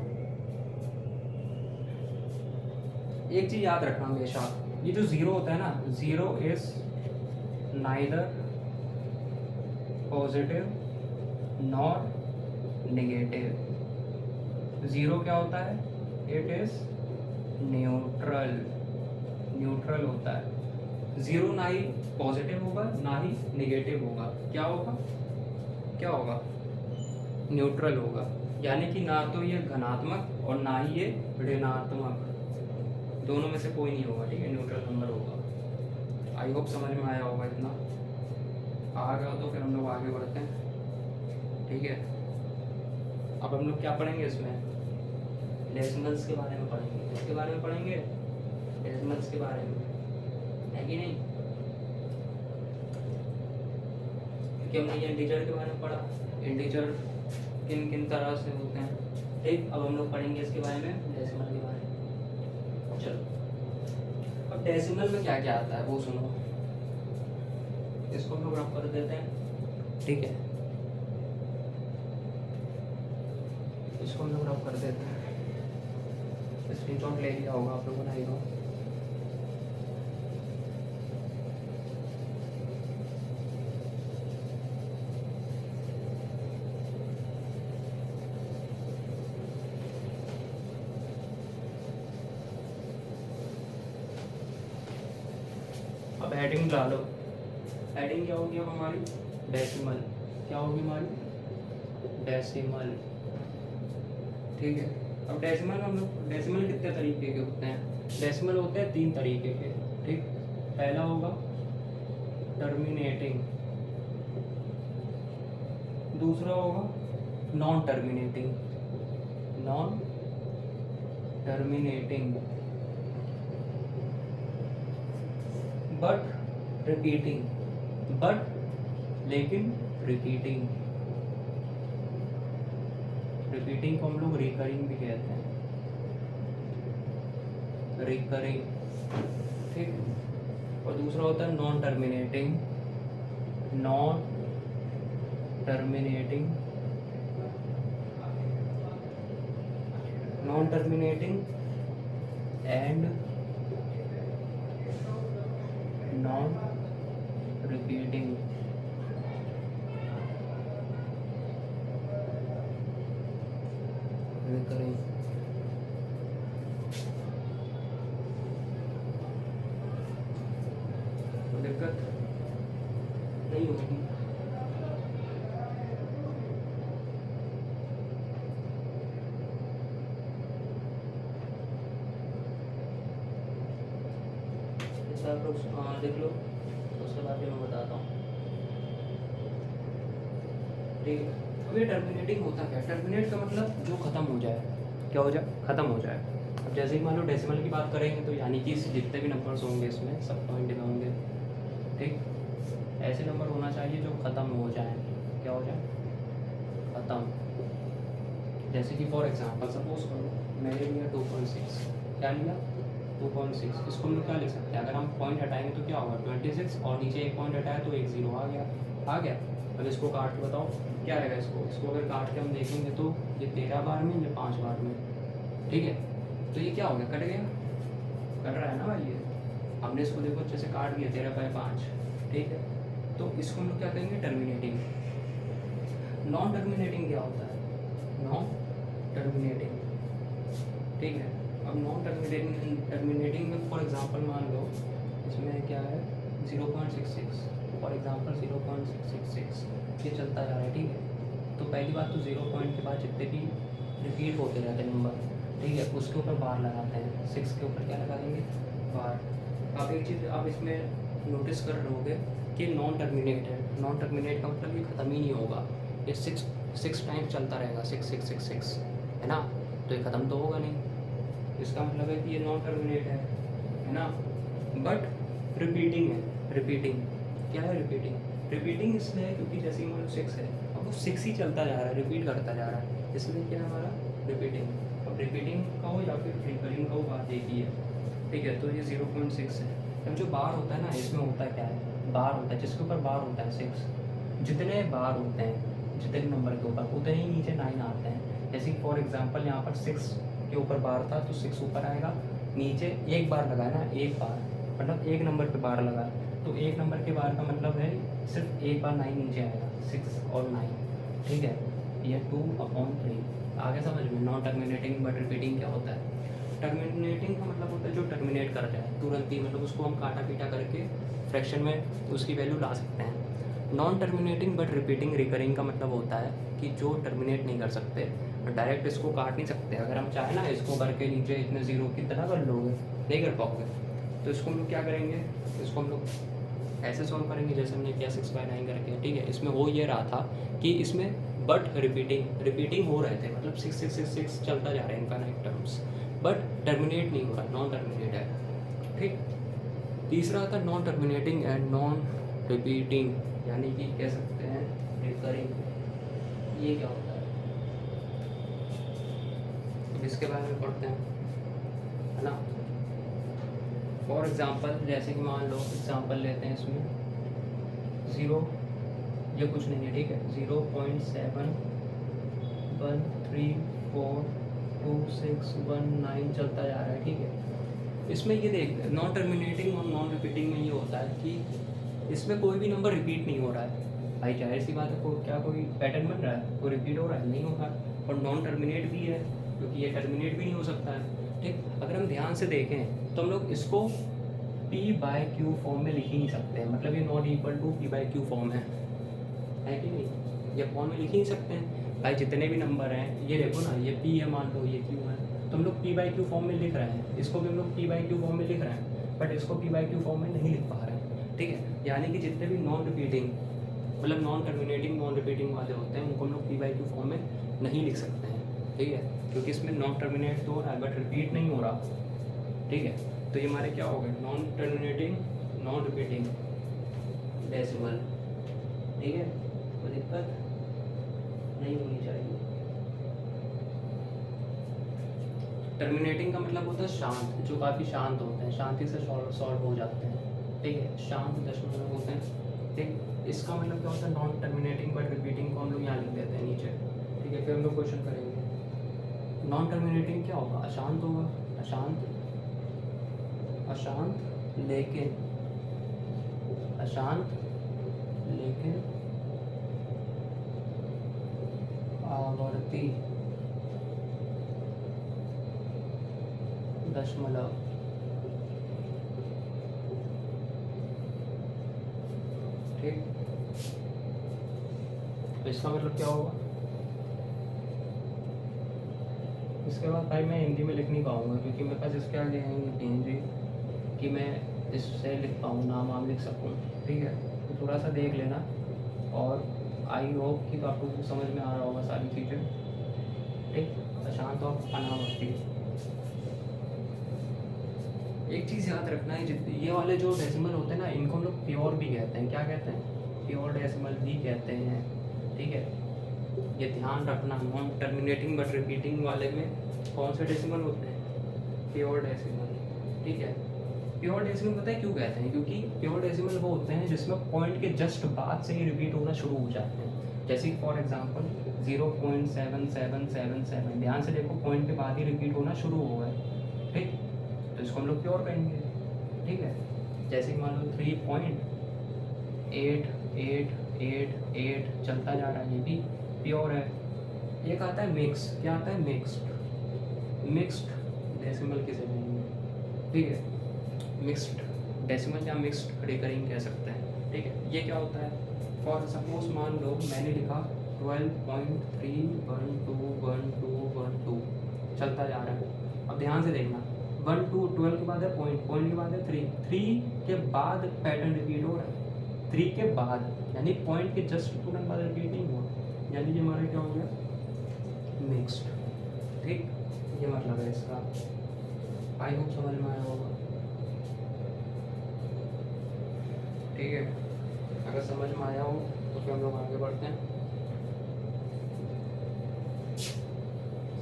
Speaker 1: एक चीज याद रखना हमेशा, ये जो जीरो होता है ना, zero is neither positive not negative. Zero क्या होता है? इट इज न्यूट्रल होता है। जीरो ना ही पॉजिटिव होगा ना ही नेगेटिव होगा, क्या होगा? न्यूट्रल होगा। यानी कि ना तो ये धनात्मक और ना ही ये ऋणात्मक, दोनों में से कोई नहीं होगा, ठीक है। न्यूट्रल नंबर होगा। आई होप समझ में आया होगा इतना। आ गया तो फिर हम लोग आगे बढ़ते हैं, ठीक है। अब हम लोग क्या पढ़ेंगे इसमें? डेसिमल्स के बारे में पढ़ेंगे। किसके बारे में पढ़ेंगे? डेसिमल्स के बारे में, है कि नहीं? क्योंकि हमने ये इंटीजर के बारे में पढ़ा, इंटीजर किन किन तरह से होते हैं, ठीक। अब हम लोग पढ़ेंगे इसके बारे में, डेसिमल के बारे में। चलो, अब डेसिमल में क्या क्या आता है वो सुनो। इसको हम लोग रफ कर देते हैं, ठीक है। इसको हम लोग रफ कर देते हैं। स्क्रीनशॉट ले लिया होगा आप लोगों ने, अब हेडिंग डालो। हेडिंग क्या होगी अब हमारी? डेसिमल। क्या होगी हमारी? डेसिमल, ठीक है। अब डेसिमल में हम लोग, डेसिमल कितने तरीके के होते हैं? डेसिमल होते हैं 3 तरीके के, ठीक। पहला होगा टर्मिनेटिंग, दूसरा होगा नॉन टर्मिनेटिंग, बट रिपीटिंग, लेकिन रिपीटिंग को हम लोग रिकरिंग भी कहते हैं, रिकरिंग, ठीक। और दूसरा होता है non terminating and non repeating, recurring. दिक्कत नहीं होगी। आप लोग देख लो, उसके बाद मैं बताता हूँ, ठीक है। अब ये टर्मिनेटिंग होता क्या है? टर्मिनेट का मतलब जो खत्म हो जाए, क्या हो जाए? खत्म हो जाए। अब जैसे कि मान लो डेसिमल की बात करेंगे तो यानी कि जितने भी नंबर्स होंगे इसमें सब पॉइंट में होंगे, ठीक। ऐसे नंबर होना चाहिए जो ख़त्म हो जाए, क्या हो जाए? ख़त्म। जैसे कि फॉर एग्जांपल सपोज करो मैंने लिया 2.6, क्या लिया? 2.6। इसको हम लोग क्या लिख सकते हैं? अगर हम पॉइंट हटाएंगे तो क्या होगा? 26, और नीचे एक पॉइंट हटाया तो एक 0 आ गया। अब इसको काट के बताओ क्या रहेगा। इसको अगर काट के हम देखेंगे तो ये 13 बार में, ये 5 बार में, ठीक है। तो ये क्या हो गया, कट गया, कट रहा है ना भाई। ये हमने इसको देखो अच्छे से काट दिया 13/5, ठीक है। तो इसको हम लोग क्या कहेंगे, टर्मिनेटिंग। नॉन टर्मिनेटिंग क्या होता है, नॉन टर्मिनेटिंग, ठीक है। अब नॉन टर्मिनेटिंग में फॉर एग्जांपल मान लो इसमें क्या है 0.66, फॉर एग्जांपल 0.666 ये चलता जा रहा है, ठीक है। तो पहली बात तो 0 पॉइंट के बाद जितने भी रिपीट होते रहते हैं नंबर, ठीक है, उसके ऊपर बार लगाते हैं। 6 के ऊपर क्या लगा देंगे, बार। आप एक चीज़ आप इसमें नोटिस कर रहे होगे कि नॉन टर्मिनेट है। नॉन टर्मिनेट का मतलब ये ख़त्म ही नहीं होगा, ये 6 टाइम चलता रहेगा, 6 है ना। तो ये ख़त्म तो होगा नहीं, इसका मतलब है कि ये नॉन टर्मिनेट है ना। बट रिपीटिंग है, रिपीटिंग क्या है, रिपीटिंग इसलिए है क्योंकि जैसे मान लो 6 है, अब वो 6 ही चलता जा रहा है, रिपीट करता जा रहा है, इसलिए क्या है हमारा रिपीटिंग। अब रिपीटिंग का हो या फिर रिकरिंग का हो, बात एक ही है, ठीक है। तो ये 0.6 है। अब जो बार होता है ना, इसमें होता क्या है, बार होता है, जिसके ऊपर बार होता है 6, जितने बार होते हैं जितने नंबर के ऊपर उतने ही नीचे 9 आते हैं। जैसे फॉर एग्जांपल यहाँ पर 6 के ऊपर बार था तो 6 ऊपर आएगा, नीचे एक बार लगाया ना, एक बार मतलब एक नंबर पे बार लगा, तो एक नंबर के बार का मतलब है सिर्फ एक बार 9 नीचे आएगा, 6 और 9, ठीक है। ये 2/3 आगे समझ में। नॉन टर्मिनेटिंग बट रिपीटिंग क्या होता है, टर्मिनेटिंग का मतलब होता है जो टर्मिनेट कर जाए तुरंत ही, मतलब उसको हम काटा पीटा करके फ्रैक्शन में उसकी वैल्यू ला सकते हैं। Non terminating but repeating recurring का मतलब होता है कि जो टर्मिनेट नहीं कर सकते, डायरेक्ट इसको काट नहीं सकते। अगर हम चाहें ना इसको करके नीचे इतने ज़ीरो कितना कर लोगे, नहीं कर पाओगे। तो इसको हम लोग क्या करेंगे, इसको हम लोग ऐसे सॉल्व करेंगे जैसे हमने किया 6/9 करके, ठीक है। इसमें हो ये रहा था कि इसमें बट रिपीटिंग हो रहे थे, मतलब 6 चलता जा रहा है इनफाइनाइट टर्म्स, बट टर्मिनेट नहीं हो रहा, नॉन टर्मिनेट है, ठीक। तीसरा था non terminating and non repeating, यानी कि कह सकते हैं रिकरिंग। ये क्या होता है, अब इसके बारे में पढ़ते हैं, है ना। फॉर एग्जांपल जैसे कि मान लो एग्जांपल लेते हैं, इसमें 0 ये कुछ नहीं है, ठीक है। 0.7134261 चलता जा रहा है, ठीक है। इसमें ये देख नॉन टर्मिनेटिंग और नॉन रिपीटिंग में ये होता है कि इसमें कोई भी नंबर रिपीट नहीं हो रहा है भाई, जाहिर सी बात है, क्या कोई पैटर्न बन रहा है, कोई रिपीट हो रहा है, नहीं हो रहा। और नॉन टर्मिनेट भी है क्योंकि ये टर्मिनेट भी नहीं हो सकता है, ठीक। अगर हम ध्यान से देखें तो हम लोग इसको P/Q फॉर्म में लिख ही नहीं सकते, मतलब ये not equal to P/Q form है कि नहीं, ये फॉर्म में लिख ही नहीं सकते हैं भाई। जितने भी नंबर हैं ये देखो ना, ये P है मान लो, ये Q है, तो हम लोग P/Q फॉर्म में लिख रहे हैं, इसको भी हम लोग P/Q फॉर्म में लिख रहे हैं, बट इसको P/Q फॉर्म में नहीं लिख पा रहे हैं, ठीक है। यानी कि जितने भी नॉन रिपीटिंग मतलब नॉन टर्मिनेटिंग नॉन रिपीटिंग वाले होते हैं उनको हम लोग P/Q फॉर्म में नहीं लिख सकते हैं, ठीक है, क्योंकि इसमें नॉन टर्मिनेट तो हो रहा है बट रिपीट नहीं हो रहा, ठीक है। तो ये हमारे क्या हो गए, non terminating non repeating decimal, ठीक है। कोई दिक्कत नहीं होनी चाहिए। टर्मिनेटिंग का मतलब होता है शांत, जो काफ़ी शांत होते हैं, शांति से सॉल्व हो जाते हैं, ठीक है, शांत दशमलव होते हैं, ठीक। इसका मतलब क्या होता है, नॉन टर्मिनेटिंग बट रिपीटिंग को हम लोग यहाँ लिख देते हैं नीचे, ठीक है। फिर हम लोग क्वेश्चन करेंगे। नॉन टर्मिनेटिंग क्या होगा, अशांत होगा, अशांत लेकिन आवर्ती दशमलव, ठीक। तो इसका मतलब क्या होगा, इसके बाद भाई मैं हिंदी में लिख नहीं पाऊंगा क्योंकि मेरे पास इसके आगे है हिंदी कि मैं इससे लिख पाऊँ, नाम लिख सकूँ, ठीक है। तो थोड़ा सा देख लेना और आई होप कि तो आपको समझ में आ रहा होगा सारी चीज़ें, ठीक। अशांत और अनावर्ती। एक चीज़ याद रखना है, ये वाले जो डेसिमल होते हैं ना, इनको हम लोग प्योर भी कहते हैं, क्या कहते हैं, प्योर डेसिमल भी कहते हैं, ठीक है। ये ध्यान रखना, नॉन टर्मिनेटिंग बट रिपीटिंग वाले में कौन से डेसिमल होते हैं, प्योर डेसिमल, ठीक है। प्योर डेसिमल पता है क्यों कहते हैं? क्योंकि प्योर डेसिमल वो होते हैं जिसमें पॉइंट के जस्ट बाद से ही रिपीट होना शुरू हो जाते हैं। जैसे कि फॉर एग्जांपल 0.7777, ध्यान से देखो पॉइंट के बाद ही रिपीट होना शुरू हो गए, ठीक, तो इसको हम लोग प्योर कहेंगे, ठीक है। जैसे कि मान लो 3.8888 चलता जा रहा है, ये भी प्योर है। एक आता है मिक्स, क्या आता है? मिक्स्ड डेसिमल किसे कहेंगे, ठीक है, मिक्स्ड डेसिमल या मिक्स्ड रिकरिंग कह सकते हैं, ठीक है। ये क्या होता है? फॉर सपोज मान लो मैंने लिखा 12.31212 चलता जा रहा है। अब ध्यान से देखना, 1 2 12 के बाद है पॉइंट के बाद है 3 के बाद पैटर्न रिपीट हो रहा है, 3 के बाद, यानी पॉइंट के जस्ट तुरंत बाद रिपीट नहीं हुआ, यानी ये हमारा क्या हो गया? मिक्स्ड, ठीक, ये मतलब है इसका। आई होप समझ में आया होगा, ठीक है। अगर समझ में आया हो तो फिर हम लोग आगे बढ़ते हैं।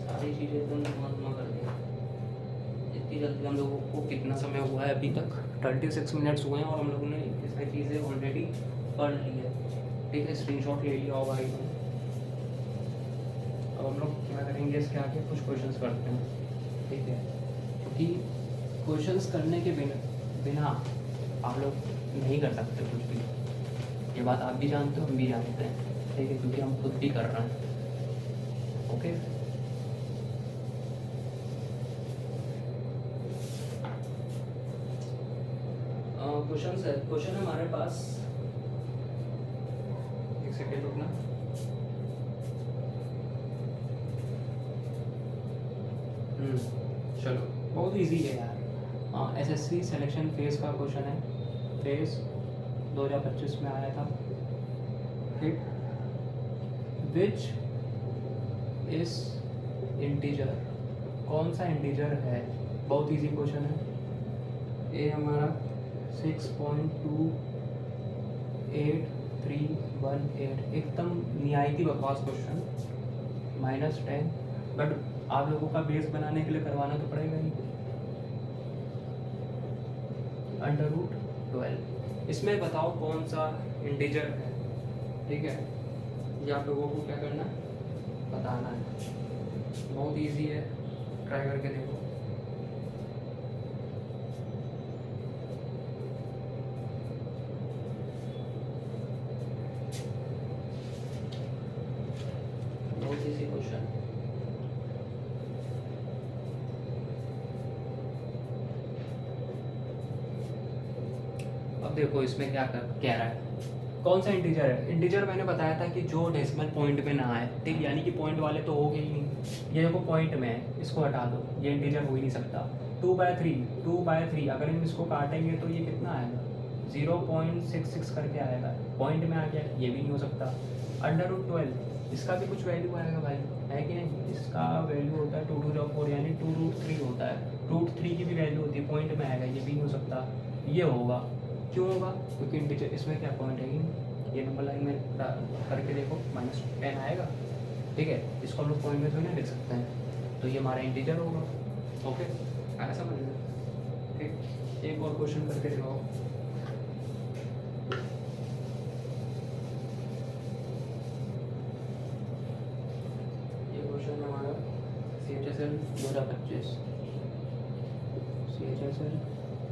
Speaker 1: सारी चीज़ें एकदम धुआं कर दी इतनी जल्दी। हम लोगों को कितना समय हुआ है अभी तक? 36 मिनट्स हुए हैं और हम लोगों ने ये सारी चीज़ें ऑलरेडी पढ़ ली है, ठीक है। स्क्रीनशॉट ले लिया होगा एकदम। अब हम लोग क्या करेंगे, इसके आगे कुछ क्वेश्चंस करते हैं, ठीक है, क्योंकि क्वेश्चंस करने के बिना आप लोग नहीं कर सकते कुछ भी। ये बात आप भी जानते हो, हम भी जानते हैं, ठीक है, क्योंकि हम खुद भी कर रहे हैं, ओके। क्वेश्चन है हमारे पास, एक सेकेंड रुकना। चलो, बहुत इजी है यार। एसएससी सिलेक्शन फेज का क्वेश्चन है, फेज 2025 में आया था, ठीक। विच इज इंटीजर, कौन सा इंटीजर है? बहुत इजी क्वेश्चन है। ये हमारा 6.28318, एकदम निहायती बकवास क्वेश्चन, -10, बट आप लोगों का बेस बनाने के लिए करवाना तो पड़ेगा ही। √12, इसमें बताओ कौन सा इंटीजर है, ठीक है। ये आप लोगों को क्या करना है, बताना है। बहुत इजी है, ट्राई करके देखो। बहुत इजी क्वेश्चन। अब देखो इसमें क्या कह रहा है, कौन सा इंटीजर है? इंटीजर मैंने बताया था कि जो डेसिमल पॉइंट में ना आए, ठीक, यानी कि पॉइंट वाले तो हो गए ही नहीं। ये देखो पॉइंट में है, इसको हटा दो, ये इंटीजर हो ही नहीं सकता। 2/3 अगर हम इसको काटेंगे तो ये कितना आएगा? 0.66 करके आएगा, पॉइंट में आ गया, ये भी नहीं हो सकता। √12, इसका भी कुछ वैल्यू आएगा भाई, है कि नहीं? इसका वैल्यू होता है 2 to the 4, यानी 2√3 होता है। √3 की भी वैल्यू होती है, पॉइंट में आएगा, ये भी नहीं हो सकता। ये होगा, क्यों होगा? क्योंकि इंटीजर, इसमें क्या पॉइंट है ही नहीं। ये नंबर लाइन में करके देखो, -10 आएगा, ठीक है। इसको हम लोग पॉइंट में थोड़ी ना लिख सकते हैं, तो ये हमारा इंटीजर होगा, ओके। आया समझ में? ठीक, एक और क्वेश्चन करके दिखाओ। ये क्वेश्चन है हमारा CHSL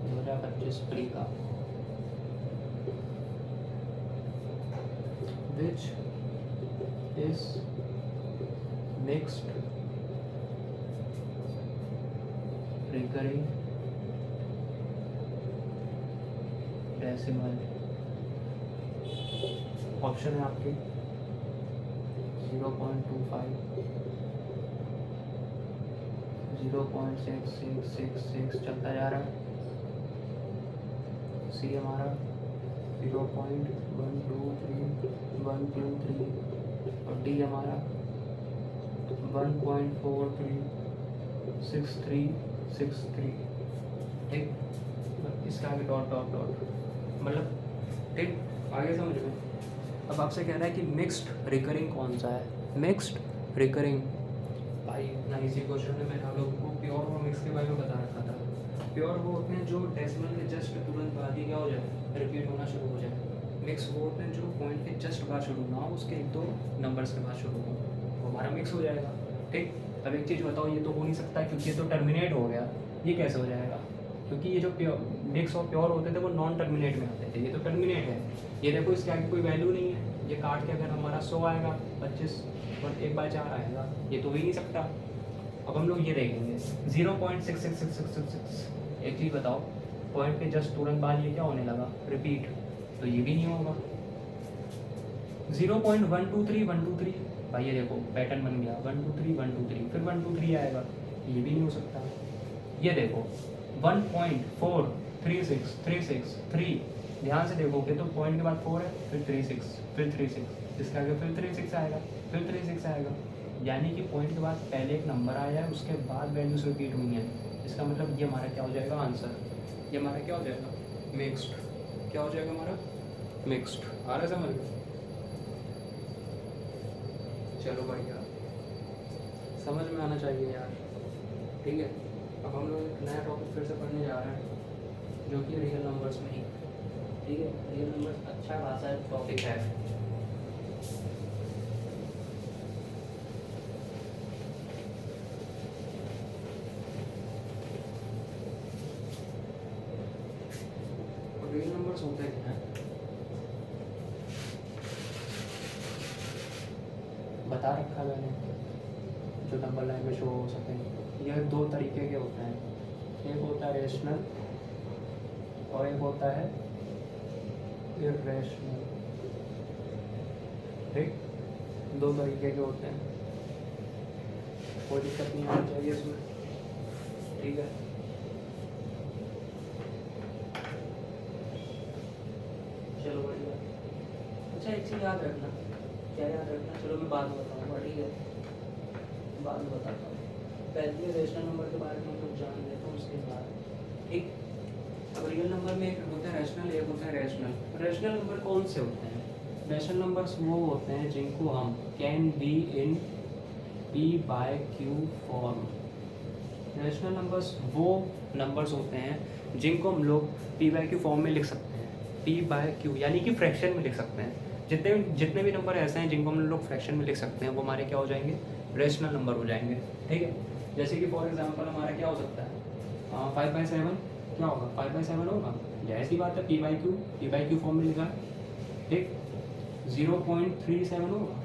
Speaker 1: 2025 प्री का। Which is mixed recurring decimal? Option है आपके 0.25, 0.6666 चलता जा रहा है। सी हमारा 0.123 और डी हमारा 1.436363, ठीक। इसका आगे डॉट डॉट डॉट, मतलब ठीक, आगे समझ में। अब आपसे कह रहा है कि मिक्स्ड रिकरिंग कौन सा है? मिक्स्ड रिकरिंग, भाई इतना इजी क्वेश्चन है, मैंने आप लोगों को प्योर और मिक्स के बारे में बता रखा था। प्योर वो होते हैं जो डेसिमल के जस्ट तुरंत बाद ही क्या हो जाए, रिपीट होना शुरू हो जाए। मिक्स वो होते हैं जो पॉइंट के जस्ट बाद शुरू ना हो, उसके 1-2 नंबर्स के बाद शुरू हो, वो हमारा मिक्स हो जाएगा। ठीक, अब एक चीज़ बताओ, ये तो हो नहीं सकता क्योंकि ये तो टर्मिनेट हो गया, ये कैसे हो जाएगा? क्योंकि ये जो प्योर मिक्स और प्योर होते थे वो नॉन टर्मिनेट में आते थे, ये तो टर्मिनेट है। ये देखो इसके आगे कोई वैल्यू नहीं है, ये काट के अगर हमारा 100 आएगा, 25 और 1/4 आएगा, ये तो हो ही नहीं सकता। अब हम लोग ये देखेंगे 0.66666। एक चीज़ बताओ, पॉइंट के जस्ट तुरंत बाद ये क्या होने लगा, रिपीट, तो ये भी नहीं होगा। 0.123 भाई ये देखो पैटर्न बन गया, 123 फिर 123 आएगा, ये भी नहीं हो सकता। ये देखो 1.436 ध्यान से देखोगे तो पॉइंट के बाद 4 है, फिर 36 इसके आगे फिर 36 आएगा, फिर 36 आएगा, यानी कि पॉइंट के बाद पहले एक नंबर आया है, उसके बाद वैल्यूज रिपीट हुई हैं। इसका मतलब ये हमारा क्या हो जाएगा आंसर, ये हमारा क्या हो जाएगा, मिक्स्ड। क्या हो जाएगा हमारा, मिक्स्ड। आ रहा है समझ में? चलो बढ़िया, समझ में आना चाहिए यार। ठीक है, अब हम लोग एक नया टॉपिक फिर से पढ़ने जा रहे हैं जो कि रियल नंबर्स में ही। ठीक है, रियल नंबर्स अच्छा खासा टॉपिक है। रियल नंबर्स होते क्या हैं, बता रखा मैंने, जो नंबर लाइन में शो हो सके। यह 2 तरीके के होते हैं, एक होता है रेशनल और एक होता है इर्रेशनल। ठीक, 2 तरीके के होते हैं, कोई दिक्कत नहीं आनी चाहिए इसमें। ठीक है, चलो बढ़िया। अच्छा एक चीज़ याद रखना, क्या याद रखना, चलो मैं बाद में बताऊँगा। ठीक है, बाद में बताता हूँ, पहले रेशनल नंबर के बारे में हम लोग जान लेते हैं उसके बाद। ठीक, अब रियल नंबर में एक होता है रैशनल, एक होता है रैशनल। रैशनल नंबर कौन से होते हैं? रैशनल नंबर्स वो होते हैं जिनको हम can be in P/Q form. Rational numbers वो नंबर्स होते हैं जिनको हम लोग P/Q फॉर्म में लिख सकते हैं। P/Q यानी कि फ्रैक्शन में लिख सकते हैं। जितने भी नंबर ऐसे हैं जिनको हम लोग फ्रैक्शन में लिख सकते हैं वो हमारे क्या हो जाएंगे, रैशनल नंबर हो जाएंगे। ठीक है, जैसे कि फॉर एग्जांपल हमारा क्या हो सकता है, 5/7 क्या होगा, 5/7 होगा, जैसी बात है। P/Q फॉर्म में लिखा है। ठीक, 0.37 होगा,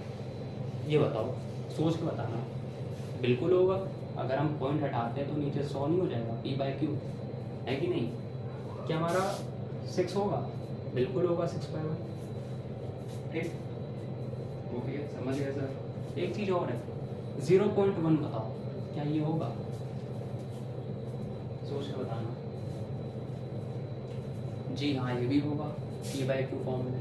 Speaker 1: ये बताओ, सोच के बताना। बिल्कुल होगा, अगर हम पॉइंट हटाते हैं तो नीचे 100 नहीं हो जाएगा, P/Q है कि नहीं? क्या हमारा 6 होगा? बिल्कुल होगा, 6/1। ठीक, ओके, समझ गए सर। एक चीज़ और है, 0.1 बताओ, क्या ये होगा? सोच के बताना। जी हाँ, ये भी होगा P/Q फॉर्म में।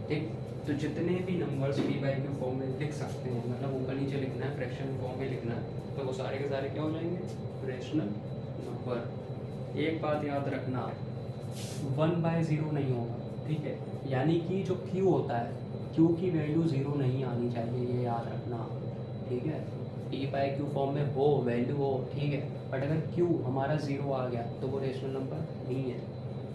Speaker 1: ठीक, तो जितने भी नंबर्स P/Q फॉर्म में लिख सकते हैं, मतलब ऊपर नीचे लिखना है, फ्रैक्शन फॉर्म में लिखना है, तो वो सारे के सारे क्या हो जाएंगे, रैशनल नंबर। एक बात याद रखना, 1/0 नहीं होगा। ठीक है, यानी कि जो Q होता है, Q की वैल्यू 0 नहीं आनी चाहिए, ये याद रखना। ठीक है, P/Q फॉर्म में हो वैल्यू हो, ठीक है, बट अगर Q हमारा 0 आ गया तो वो रैशनल नंबर नहीं है।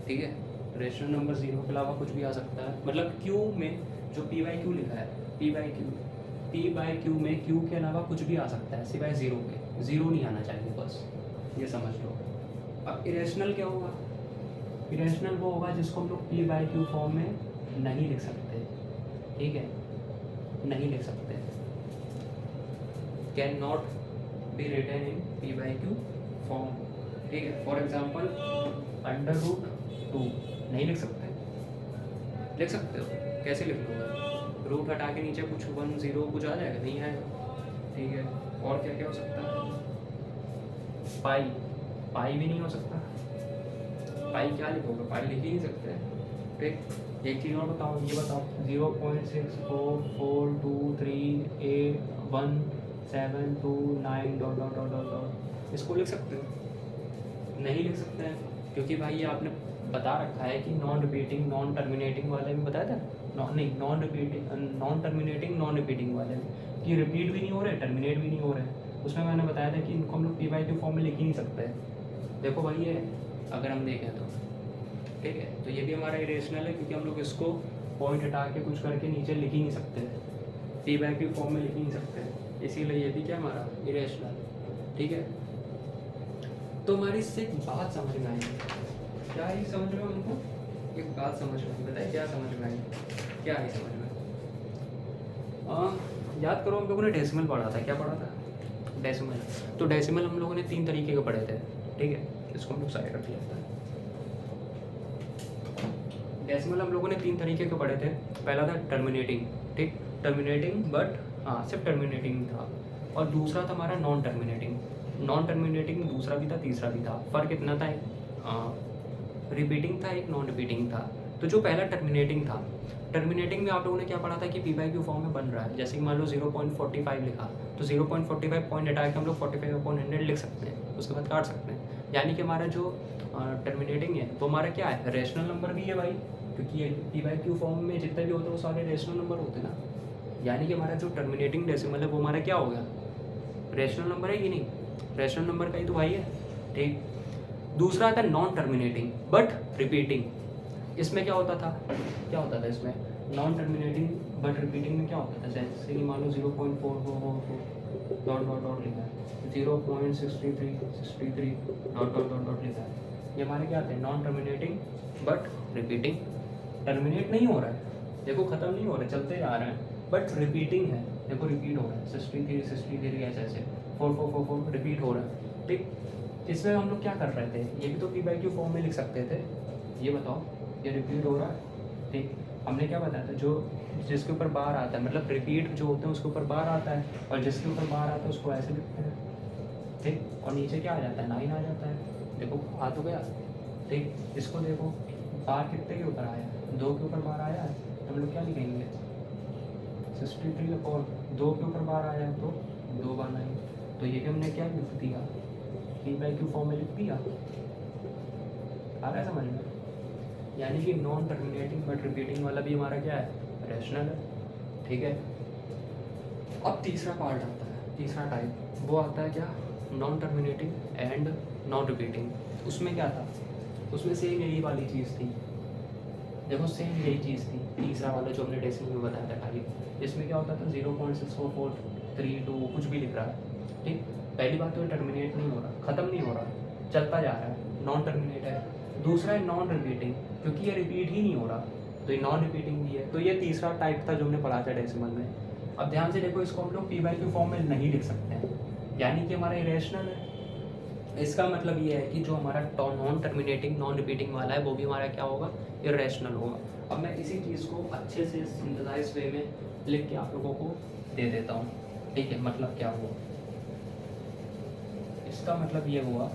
Speaker 1: ठीक है, रैशनल नंबर 0 के अलावा कुछ भी आ सकता है, मतलब Q में जो P/Q लिखा है, P/Q में Q के अलावा कुछ भी आ सकता है सिवाय 0 के, 0 नहीं आना चाहिए, बस ये समझ लो। अब इरेशनल क्या होगा? इरेशनल वो होगा जिसको हम लोग P/Q फॉर्म में नहीं लिख सकते। ठीक है, नहीं लिख सकते, can not be written in P/Q form. ठीक है, फॉर एग्जाम्पल √2 नहीं लिख सकते, लिख सकते हो, कैसे लिख लोगे? रूट हटा के नीचे कुछ 1 0 कुछ आ जाएगा, नहीं आएगा। ठीक है, और क्या क्या हो सकता है? पाई भी नहीं हो सकता, पाई क्या लिखोगे, पाई लिख ही नहीं सकते। ठीक, एक चीज़ और बताओ, ये बताओ 0.64423A1729 ... इसको लिख सकते हो? नहीं लिख सकते हैं, क्योंकि भाई ये आपने बता रखा है कि नॉन रिपीटिंग नॉन टर्मिनेटिंग वाले में बताया था, नॉन टर्मिनेटिंग नॉन रिपीटिंग वाले में कि रिपीट भी नहीं हो रहे, टर्मिनेट भी नहीं हो रहे। उसमें मैंने बताया था कि इनको हम लोग P/Q फॉर्म में लिख ही नहीं सकते। देखो भाई ये अगर हम देखें तो ठीक है, तो ये भी हमारा इरेशनल है क्योंकि हम लोग इसको पॉइंट हटा के कुछ करके नीचे लिख ही नहीं सकते, पी बाई क्यू फॉर्म में लिख ही नहीं सकते, इसीलिए ये भी क्या हमारा इरेशनल। ठीक है, तो हमारी इससे एक बात समझ में आएगी, क्या आई समझ में हमको, एक बात समझ में आई, बताइए क्या समझ में आई, क्या आई समझ में? याद करो हम लोगों ने डेसिमल पढ़ा था, क्या पढ़ा था? डेसिमल। तो डेसिमल हम लोगों ने 3 तरीके के पढ़े थे, ठीक है, इसको हम लोग साइड रख लिया था। डेसिमल हम लोगों ने 3 तरीके के पढ़े थे। पहला था टर्मिनेटिंग, ठीक, टर्मिनेटिंग, बट हाँ सिर्फ टर्मिनेटिंग था, और दूसरा था हमारा नॉन टर्मिनेटिंग। नॉन टर्मिनेटिंग दूसरा भी था, तीसरा भी था। फ़र्क इतना था, एक रिपीटिंग था, एक नॉन रिपीटिंग था। तो जो पहला टर्मिनेटिंग था, टर्मिनेटिंग में आप लोगों ने क्या पढ़ा था कि पी बाई क्यू फॉर्म में बन रहा है, जैसे कि मान लो 0.45 लिखा, तो 0.45 पॉइंट हटा के हम लोग 45/100 लिख सकते हैं, उसके बाद काट सकते हैं। यानी कि हमारा जो टर्मिनेटिंग है वो हमारा क्या है, रेशनल नंबर भी है भाई, क्योंकि ये पी बाई क्यू फॉर्म में जितने भी होते हैं वो सारे रेशनल नंबर होते हैं ना। यानी कि हमारा जो टर्मिनेटिंग डेसिमल है वो हमारा क्या हो गया, रेशनल नंबर है कि नहीं, रेशनल नंबर का ही तो भाई है, ठीक। दूसरा आता है नॉन टर्मिनेटिंग बट रिपीटिंग। इसमें क्या होता था इसमें नॉन टर्मिनेटिंग बट रिपीटिंग में क्या होता था, जैसे कि मान लो 0.4444 डॉट डॉट डॉट लिखा है, 0.63 डॉट डॉट डॉट डॉट लिखा है, ये हमारे क्या आते हैं, non terminating but repeating. Terminate नहीं हो रहा है, देखो ख़त्म नहीं हो रहा है, चलते जा रहे हैं, बट रिपीटिंग है, देखो रिपीट हो रहा है, 63 ऐसे 4444 रिपीट हो रहा है, ठीक। इसमें हम लोग क्या कर रहे थे, ये भी तो पी बाई क्यू फॉर्म में लिख सकते थे, ये बताओ, ये रिपीट हो रहा है, ठीक। हमने क्या बताया था, जो जिसके ऊपर बार आता है, मतलब रिपीट जो होते हैं उसके ऊपर बार आता है, और जिसके ऊपर बार आता है उसको ऐसे लिखते हैं, ठीक, और नीचे क्या आ जाता है, 9 आ जाता है, देखो आ तो गया, ठीक। इसको देखो, बार कितने के ऊपर आया है, 2 के ऊपर बार आया है, तो हम लोग क्या लिखेंगे, 63/2 के ऊपर बार आया है तो 2 बार नहीं, तो ये भी हमने क्या लिख दिया, पी बाई क्यू फॉर्म में लिख दिया। आ रहा है समझ में? यानी कि नॉन टर्मिनेटिंग बट रिपीटिंग वाला भी हमारा क्या है, रेशनल है, ठीक है। अब तीसरा पार्ट आता है, तीसरा टाइप, वो आता है क्या, non terminating and non repeating. उसमें क्या था, उसमें सेम यही वाली चीज़ थी, देखो सेम यही चीज़ थी, तीसरा वाला जो हमने डेसिमल में बताया था खाली। इसमें क्या होता था, 0.6442 कुछ भी लिख रहा है, ठीक। पहली बात तो ये टर्मिनेट नहीं हो रहा, ख़त्म नहीं हो रहा, चलता जा रहा है, नॉन टर्मिनेट है। दूसरा है नॉन रिपीटिंग, क्योंकि ये रिपीट ही नहीं हो रहा, तो ये नॉन रिपीटिंग भी है। तो ये तीसरा टाइप था जो हमने पढ़ा था डेसिमल में। अब ध्यान से देखो, इसको हम लोग पी बाई क्यू फॉर्म में नहीं लिख सकते हैं, यानी कि हमारा इरेशनल है। इसका मतलब ये है कि जो हमारा नॉन टर्मिनेटिंग नॉन रिपीटिंग वाला है वो भी हमारा क्या होगा, इरेशनल होगा। अब मैं इसी चीज़ को अच्छे से सिंथेसाइज वे में लिख के आप लोगों को दे देता हूँ, ठीक है। मतलब क्या हुआ, इसका मतलब ये हुआ,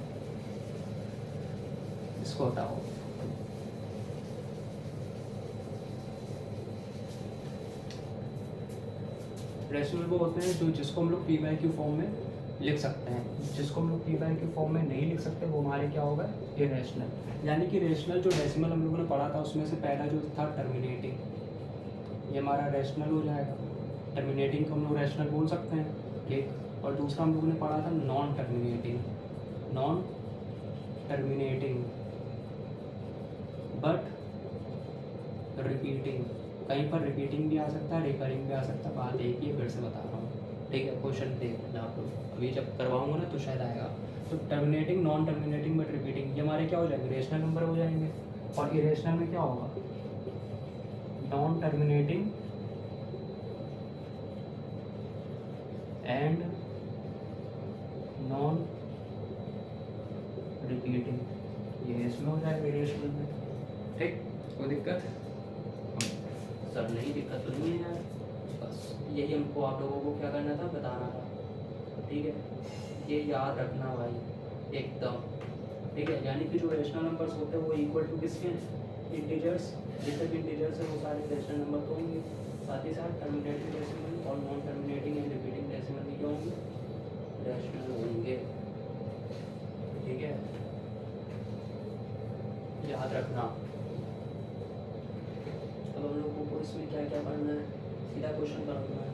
Speaker 1: इसको हटाओ, रेशनल वो होते हैं जो जिसको हम लोग पी बाई क्यू फॉर्म में लिख सकते हैं, जिसको हम लोग पी बाई क्यू फॉर्म में नहीं लिख सकते वो हमारे क्या होगा, इरेशनल। यानी कि रेशनल जो डेसिमल हम लोगों ने पढ़ा था उसमें से पहला जो था टर्मिनेटिंग, ये हमारा रेशनल हो जाएगा। टर्मिनेटिंग को हम लोग रेशनल बोल सकते हैं, ठीक। और दूसरा हम लोगों ने पढ़ा था non terminating, non terminating but repeating. कहीं पर रिपीटिंग भी आ सकता है, रिकरिंग भी आ सकता है, बात एक ही फिर से बता रहा हूँ, ठीक है। क्वेश्चन देख लेना आप लोग, अभी जब करवाऊंगा ना तो शायद आएगा। तो terminating, non terminating but repeating, ये हमारे क्या हो जाएंगे, रेशनल नंबर हो जाएंगे। और इरेशनल में क्या होगा, non terminating and non repeating, ये इसमें हो जाएगा इरेशनल में, ठीक। कोई दिक्कत सर नहीं, दिक्कत तो नहीं है यार, बस यही हमको आप लोगों को क्या करना था, बताना था, ठीक है। ये याद रखना भाई एकदम, ठीक है। यानी कि जो रेशनल नंबर्स होते हैं वो इक्वल टू किसके, इंटीजर्स, जितने भी इंटीजर्स हैं वो सारे रेशनल नंबर तो होंगे। साथ ही साथ टर्मिनेटिंग डेसिमल और non terminating and repeating decimal भी क्या होंगे, रेशनल होंगे, ठीक है, याद रखना। अब हम लोगों को इसमें क्या क्या पढ़ना है, सीधा क्वेश्चन करना है,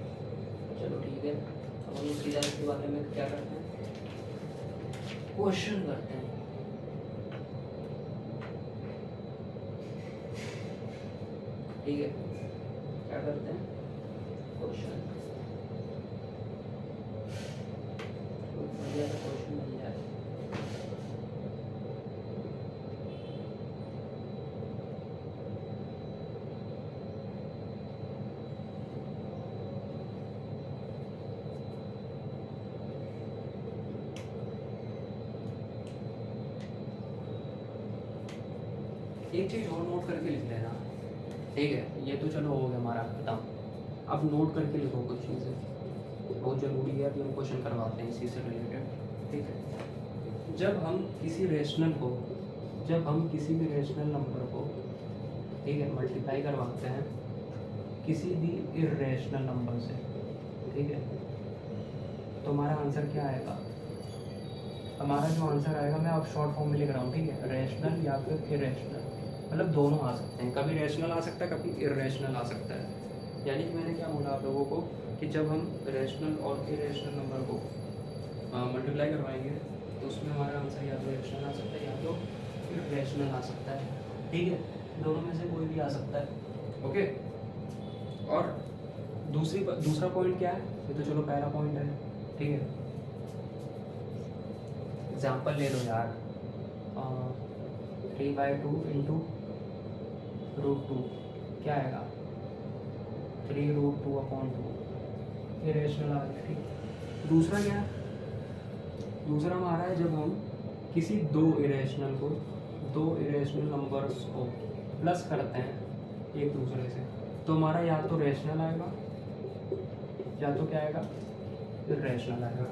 Speaker 1: चलो ठीक है। अब हम लोग सीधा इसके बारे में क्या करते हैं, क्वेश्चन करते हैं, ठीक है, क्या करते हैं क्वेश्चन, बढ़िया सा क्वेश्चन मिल जाए। एक चीज़ और नोट करके लिख लेना, ठीक है, ये तो चलो हो गया हमारा खत्म। अब नोट करके लिखो कुछ चीज़ें, बहुत ज़रूरी है, अभी हम क्वेश्चन करवाते हैं इसी से रिलेटेड, ठीक है। जब हम किसी भी रेशनल नंबर को, ठीक है, मल्टीप्लाई करवाते हैं किसी भी इरेशनल नंबर से, ठीक है, तो हमारा आंसर क्या आएगा? हमारा जो आंसर आएगा, मैं अब शॉर्ट फॉर्म में लिख रहा हूँ, ठीक है, रेशनल या फिर इरेशनल, मतलब दोनों आ सकते हैं, कभी रेशनल आ सकता है, कभी इरेशनल आ सकता है। यानी कि मैंने क्या बोला आप लोगों को कि जब हम रेशनल और इरेशनल नंबर को मल्टीप्लाई करवाएंगे तो उसमें हमारा आंसर या तो रेशनल आ सकता है या तो इरेशनल आ सकता है, ठीक है, दोनों में से कोई भी आ सकता है, ओके। और दूसरा पॉइंट क्या है? ये तो चलो पहला पॉइंट है, ठीक है। एग्जाम्पल ले लो यार, 3/2 इंटू √2 क्या आएगा? 3√2/2, ये रेशनल आ गया, ठीक। दूसरा क्या है? दूसरा हमारा है जब हम किसी दो इरेशनल नंबर्स को प्लस करते हैं एक दूसरे से, तो हमारा या तो रेशनल आएगा या तो क्या आएगा? इरेशनल आएगा,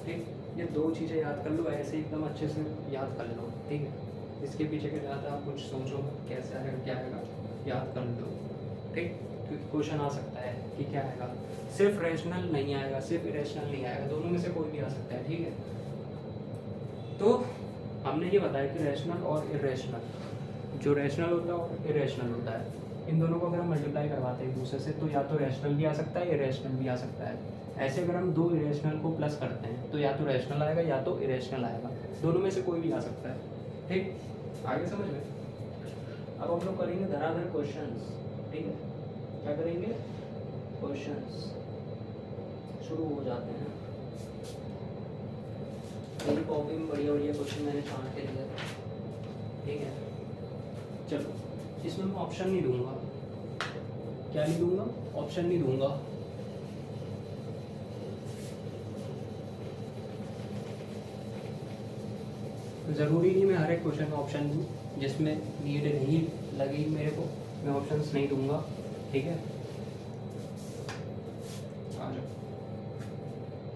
Speaker 1: ठीक। ये दो चीज़ें याद कर लो, ऐसे एकदम अच्छे से याद कर लो, ठीक है। इसके पीछे के ज़्यादा आप कुछ सोचो कैसे आएगा क्या आएगा, याद कर लो, ठीक। क्योंकि क्वेश्चन आ सकता है कि क्या आएगा, सिर्फ रेशनल नहीं आएगा, सिर्फ इरेशनल नहीं आएगा, दोनों में से कोई भी आ सकता है, ठीक है। तो हमने ये बताया कि रेशनल और इरेशनल, जो रेशनल होता है और इरेशनल होता है, इन दोनों को अगर हम मल्टीप्लाई करवाते हैं एक दूसरे से तो या तो रेशनल भी आ सकता है, इरेशनल भी आ सकता है। ऐसे अगर हम दो इरेशनल को प्लस करते हैं तो या तो रेशनल आएगा या तो इरेशनल आएगा, दोनों में से कोई भी आ सकता है, ठीक। आगे समझ में। अब हम लोग करेंगे धराधर क्वेश्चंस, ठीक है। क्या करेंगे? क्वेश्चंस शुरू हो जाते हैं। मेरी कॉपी में बढ़िया क्वेश्चन मैंने छांट के लिए, ठीक है। चलो, इसमें मैं ऑप्शन नहीं दूंगा, क्या नहीं दूंगा? ऑप्शन नहीं दूंगा। ज़रूरी नहीं मैं हर एक क्वेश्चन में ऑप्शन दूँ, जिसमें नीड नहीं लगी मेरे को मैं ऑप्शंस नहीं दूंगा, ठीक है। आ जाओ,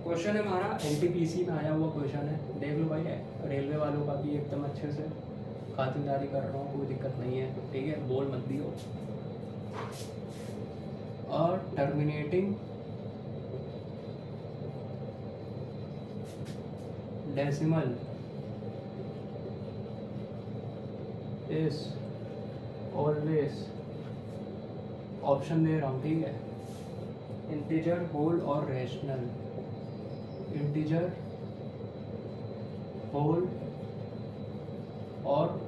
Speaker 1: क्वेश्चन है हमारा एनटीपीसी में आया हुआ क्वेश्चन है, देख लो भाई, रेलवे वालों का भी एकदम अच्छे से खातिरदारी कर रहा हूँ, कोई दिक्कत नहीं है, ठीक है, बोल मत दियो। और terminating decimal is always, option दे रहा हूँ, ठीक है, इंटीजर, होल और रैशनल। इंटीजर, होल और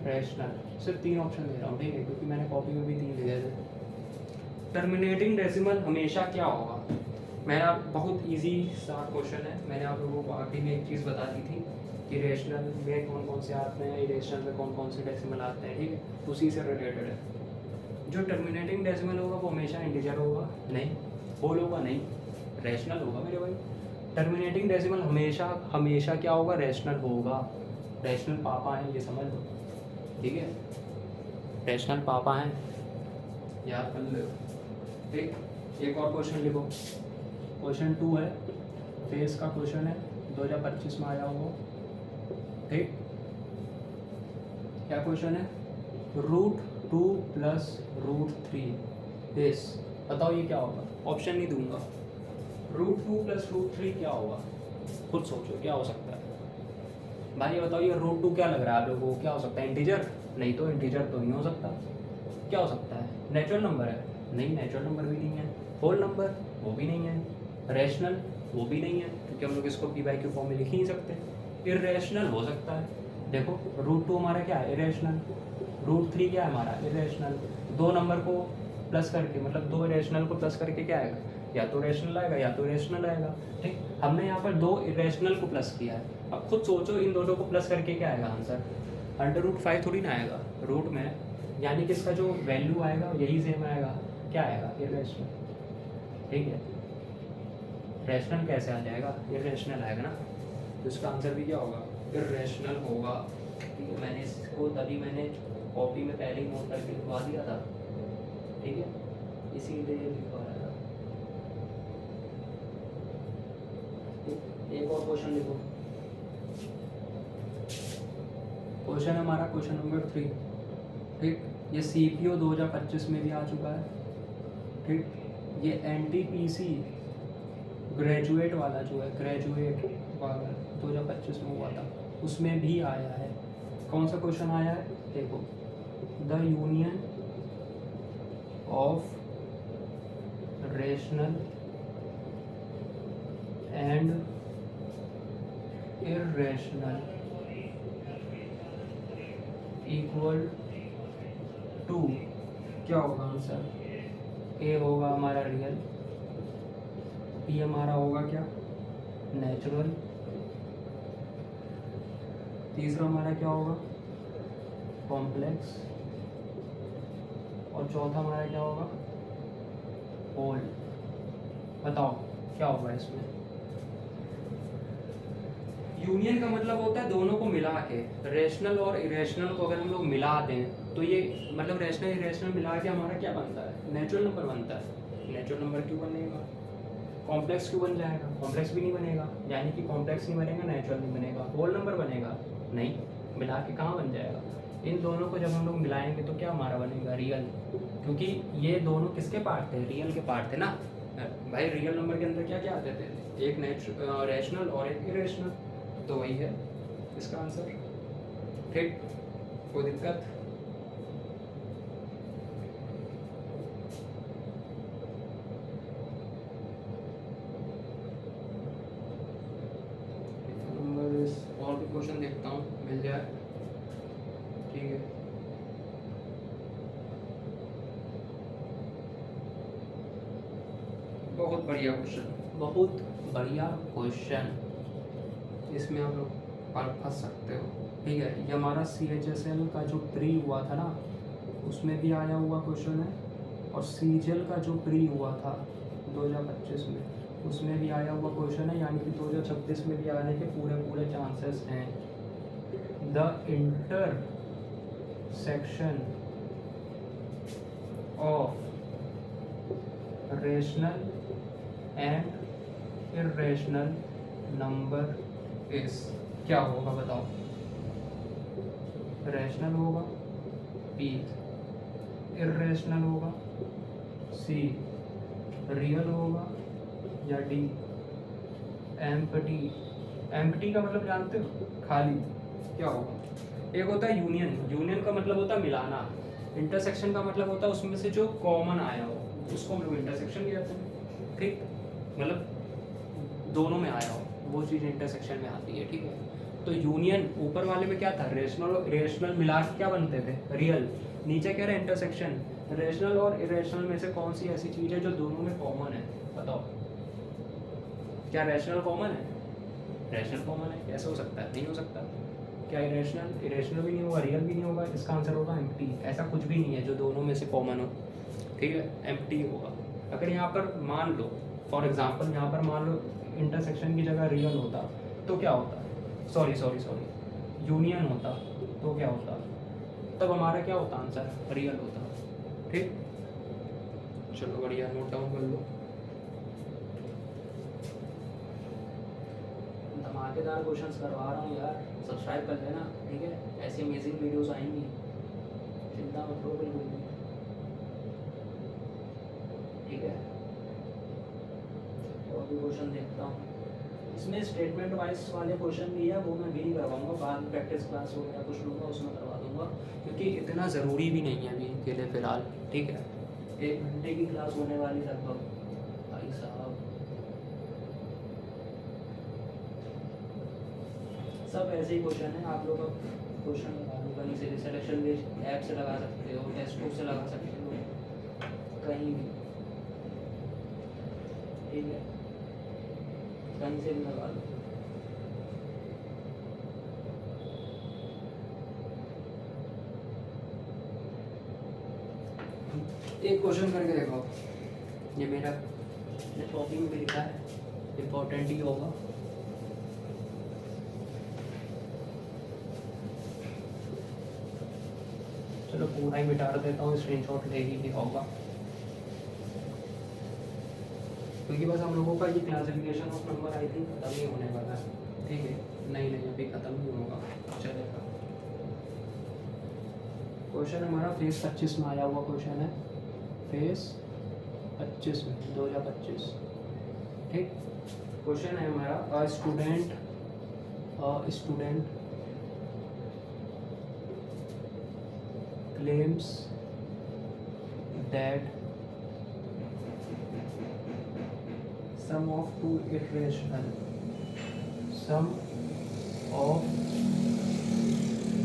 Speaker 1: रैशनल, सिर्फ 3 ऑप्शन दे रहा हूँ, ठीक है, क्योंकि मैंने कॉपी में भी 3 दिए थे। टर्मिनेटिंग डेसिमल हमेशा क्या होगा? मेरा बहुत इजी सा क्वेश्चन है, मैंने आप लोगों को आखिरी में एक चीज़ बता दी थी कि रेशनल में कौन कौन से आते हैं, इरेशनल में कौन कौन से डेसिमल आते हैं, ठीक है, उसी से रिलेटेड है। जो टर्मिनेटिंग डेसिमल होगा वो हमेशा इंटीजर होगा, नहीं, होल होगा, नहीं, रैशनल होगा मेरे भाई। टर्मिनेटिंग डेसिमल हमेशा क्या होगा? रैशनल होगा। रैशनल पापा हैं, ये समझ लो, ठीक है, रैशनल पापा हैं, याद कर लो, ठीक। एक और क्वेश्चन लिखो, क्वेश्चन 2 है, फेस का क्वेश्चन है, 2025 में आया हुआ, ठीक। क्या क्वेश्चन है? √2 + √3 इस, बताओ ये क्या होगा? ऑप्शन नहीं दूंगा। √2 + √3 क्या होगा? खुद सोचो क्या हो सकता है भाई, बताओ ये √2 क्या लग रहा है आप लोगों को? क्या हो सकता है? इंटीजर? नहीं, तो इंटीजर तो नहीं हो सकता। क्या हो सकता है? नेचुरल नंबर है? नहीं, नेचुरल नंबर भी नहीं है। Whole number? वो भी नहीं है। रैशनल? वो भी नहीं है, क्योंकि हम लोग इसको p/q फॉर्म में लिख ही नहीं सकते। इरेशनल हो सकता है, देखो √2 हमारा क्या है? इरेशनल। √3 क्या है हमारा? इरेशनल। दो नंबर को प्लस करके, मतलब दो इरेशनल को प्लस करके क्या आएगा, या तो रेशनल आएगा या तो इरेशनल आएगा। ठीक, हमने यहाँ पर दो इरेशनल को प्लस किया है। अब खुद सोचो इन दोनों को प्लस करके क्या आएगा आंसर, √5 थोड़ी ना आएगा रूट में, यानी कि इसका जो वैल्यू आएगा यही सेम आएगा, क्या आएगा, इरेशनल। ठीक है, रैशनल कैसे आ जाएगा, इरेशनल आएगा ना, तो इसका आंसर भी क्या होगा, इरेशनल होगा। ठीक है, मैंने इसको तभी मैंने कॉपी में पहले ही नोट करके लिखवा दिया था। ठीक है, इसीलिए लिखवा रहा था। एक और क्वेश्चन लिखो, क्वेश्चन हमारा क्वेश्चन नंबर 3। ठीक, ये CPO 2025 में भी आ चुका है। ठीक, ये NTPC ग्रेजुएट वाला जो है, ग्रेजुएट वाला 2025 में हुआ था, उसमें भी आया है। कौन सा क्वेश्चन आया है, देखो, the union of rational and irrational equal to, क्या होगा आंसर, ए होगा हमारा रियल, बी हमारा होगा क्या, नेचुरल, तीसरा हमारा क्या होगा, कॉम्प्लेक्स, और चौथा हमारा क्या होगा, होल। बताओ क्या होगा इसमें। यूनियन का मतलब होता है दोनों को मिला के, रेशनल और इरेशनल को अगर हम लोग मिला दें तो ये मतलब रेशनल इरेशनल मिला के हमारा क्या बनता है, नेचुरल नंबर बनता है। नेचुरल नंबर क्यों बनेगा, कॉम्प्लेक्स क्यों बन जाएगा, कॉम्प्लेक्स भी नहीं बनेगा, यानी कि कॉम्प्लेक्स नहीं बनेगा, नेचुरल नहीं बनेगा, होल नंबर बनेगा नहीं, मिला के कहाँ बन जाएगा। इन दोनों को जब हम लोग मिलाएंगे तो क्या हमारा बनेगा, रियल, क्योंकि ये दोनों किसके पार्ट थे, रियल के पार्ट थे ना भाई। रियल नंबर के अंदर क्या क्या आते थे, एक रेशनल और एक इरेशनल, तो वही है इसका आंसर। ठीक, कोई दिक्कत, और भी क्वेश्चन देखता हूँ मिल जाए। ठीक है, बहुत बढ़िया क्वेश्चन, बहुत बढ़िया क्वेश्चन, इसमें आप लोग फंस सकते हो। ठीक है, ये हमारा CHSL का जो प्री हुआ था ना, उसमें भी आया हुआ क्वेश्चन है, और CGL का जो प्री हुआ था 2025 में, उसमें भी आया हुआ क्वेश्चन है, यानी कि 2026 में भी आने के पूरे पूरे चांसेस हैं। The intersection of rational and irrational number is, क्या होगा बताओ, रेशनल होगा, बी इरेशनल होगा, सी रियल होगा, या डी एम्प्टी। एम्प्टी का मतलब जानते हो, खाली, क्या होगा। एक होता है यूनियन, यूनियन का मतलब होता है मिलाना, इंटरसेक्शन का मतलब होता है उसमें से जो कॉमन आया हो उसको हम लोग इंटरसेक्शन कहते हैं। ठीक, मतलब दोनों में आया हो वो चीज़ इंटरसेक्शन में आती है। ठीक है, तो यूनियन ऊपर वाले में क्या था, रेशनल और इरेशनल मिला के क्या बनते थे, रियल। नीचे कह रहे हैं इंटरसेक्शन, रेशनल और इरेशनल में से कौन सी ऐसी चीज़ है जो दोनों में कॉमन है, बताओ। क्या रैशनल कॉमन है, रैशनल कॉमन है, कैसे हो सकता है, नहीं हो सकता। क्या इरेशनल, इरेशनल भी नहीं होगा, रियल भी नहीं होगा, इसका आंसर होगा एम्प्टी। ऐसा कुछ भी नहीं है जो दोनों में से कॉमन हो। ठीक है, एम्प्टी होगा। अगर यहाँ पर मान लो फॉर एग्जांपल, यहाँ पर मान लो इंटरसेक्शन की जगह रियल होता तो क्या होता, सॉरी यूनियन होता तो क्या होता, तब हमारा क्या होता आंसर, रियल होता। ठीक, चलो बढ़िया, नोट डाउन कर लो। धमाकेदार क्वेश्चंस करवा रहा हूँ यार, सब्सक्राइब कर लेना। ठीक है, ऐसी अमेजिंग वीडियोस आएंगी, चिंता मत करो बिल्कुल भी। ठीक है, और भी क्वेश्चन देखता हूँ। इसमें स्टेटमेंट वाइज वाले क्वेश्चन भी है, वो मैं भी नहीं करवाऊंगा, बाद में प्रैक्टिस क्लास वगैरह कुछ लूँगा उसमें करवा दूंगा, क्योंकि इतना ज़रूरी भी नहीं है अभी के लिए फ़िलहाल। ठीक है, 1 घंटे की क्लास होने वाली लगभग। भाई साहब सब ऐसे ही क्वेश्चन है, आप लोग अब क्वेश्चन लगा लो कहीं से, सिलेक्शन बेस्ड ऐप से लगा सकते हो, टेस्ट बुक से लगा सकते हो, कहीं भी, ठीक है, कहीं से भी लगा लो। एक क्वेश्चन करके देखो, ये मेरा टॉपिक में भी लिखा है, इम्पोर्टेंट ही होगा। चलो पूरा ही मिटा देता हूँ, स्क्रीनशॉट ले ही होगा, क्योंकि बस हम लोगों का ये classification of number I think खत्म ही होने वाला है, ठीक है। नहीं अभी ख़त्म नहीं होगा, चलेगा। क्वेश्चन हमारा फेस 25 में आया हुआ क्वेश्चन है, फेस 25 में 2025, ठीक। क्वेश्चन है हमारा, a student claims that sum of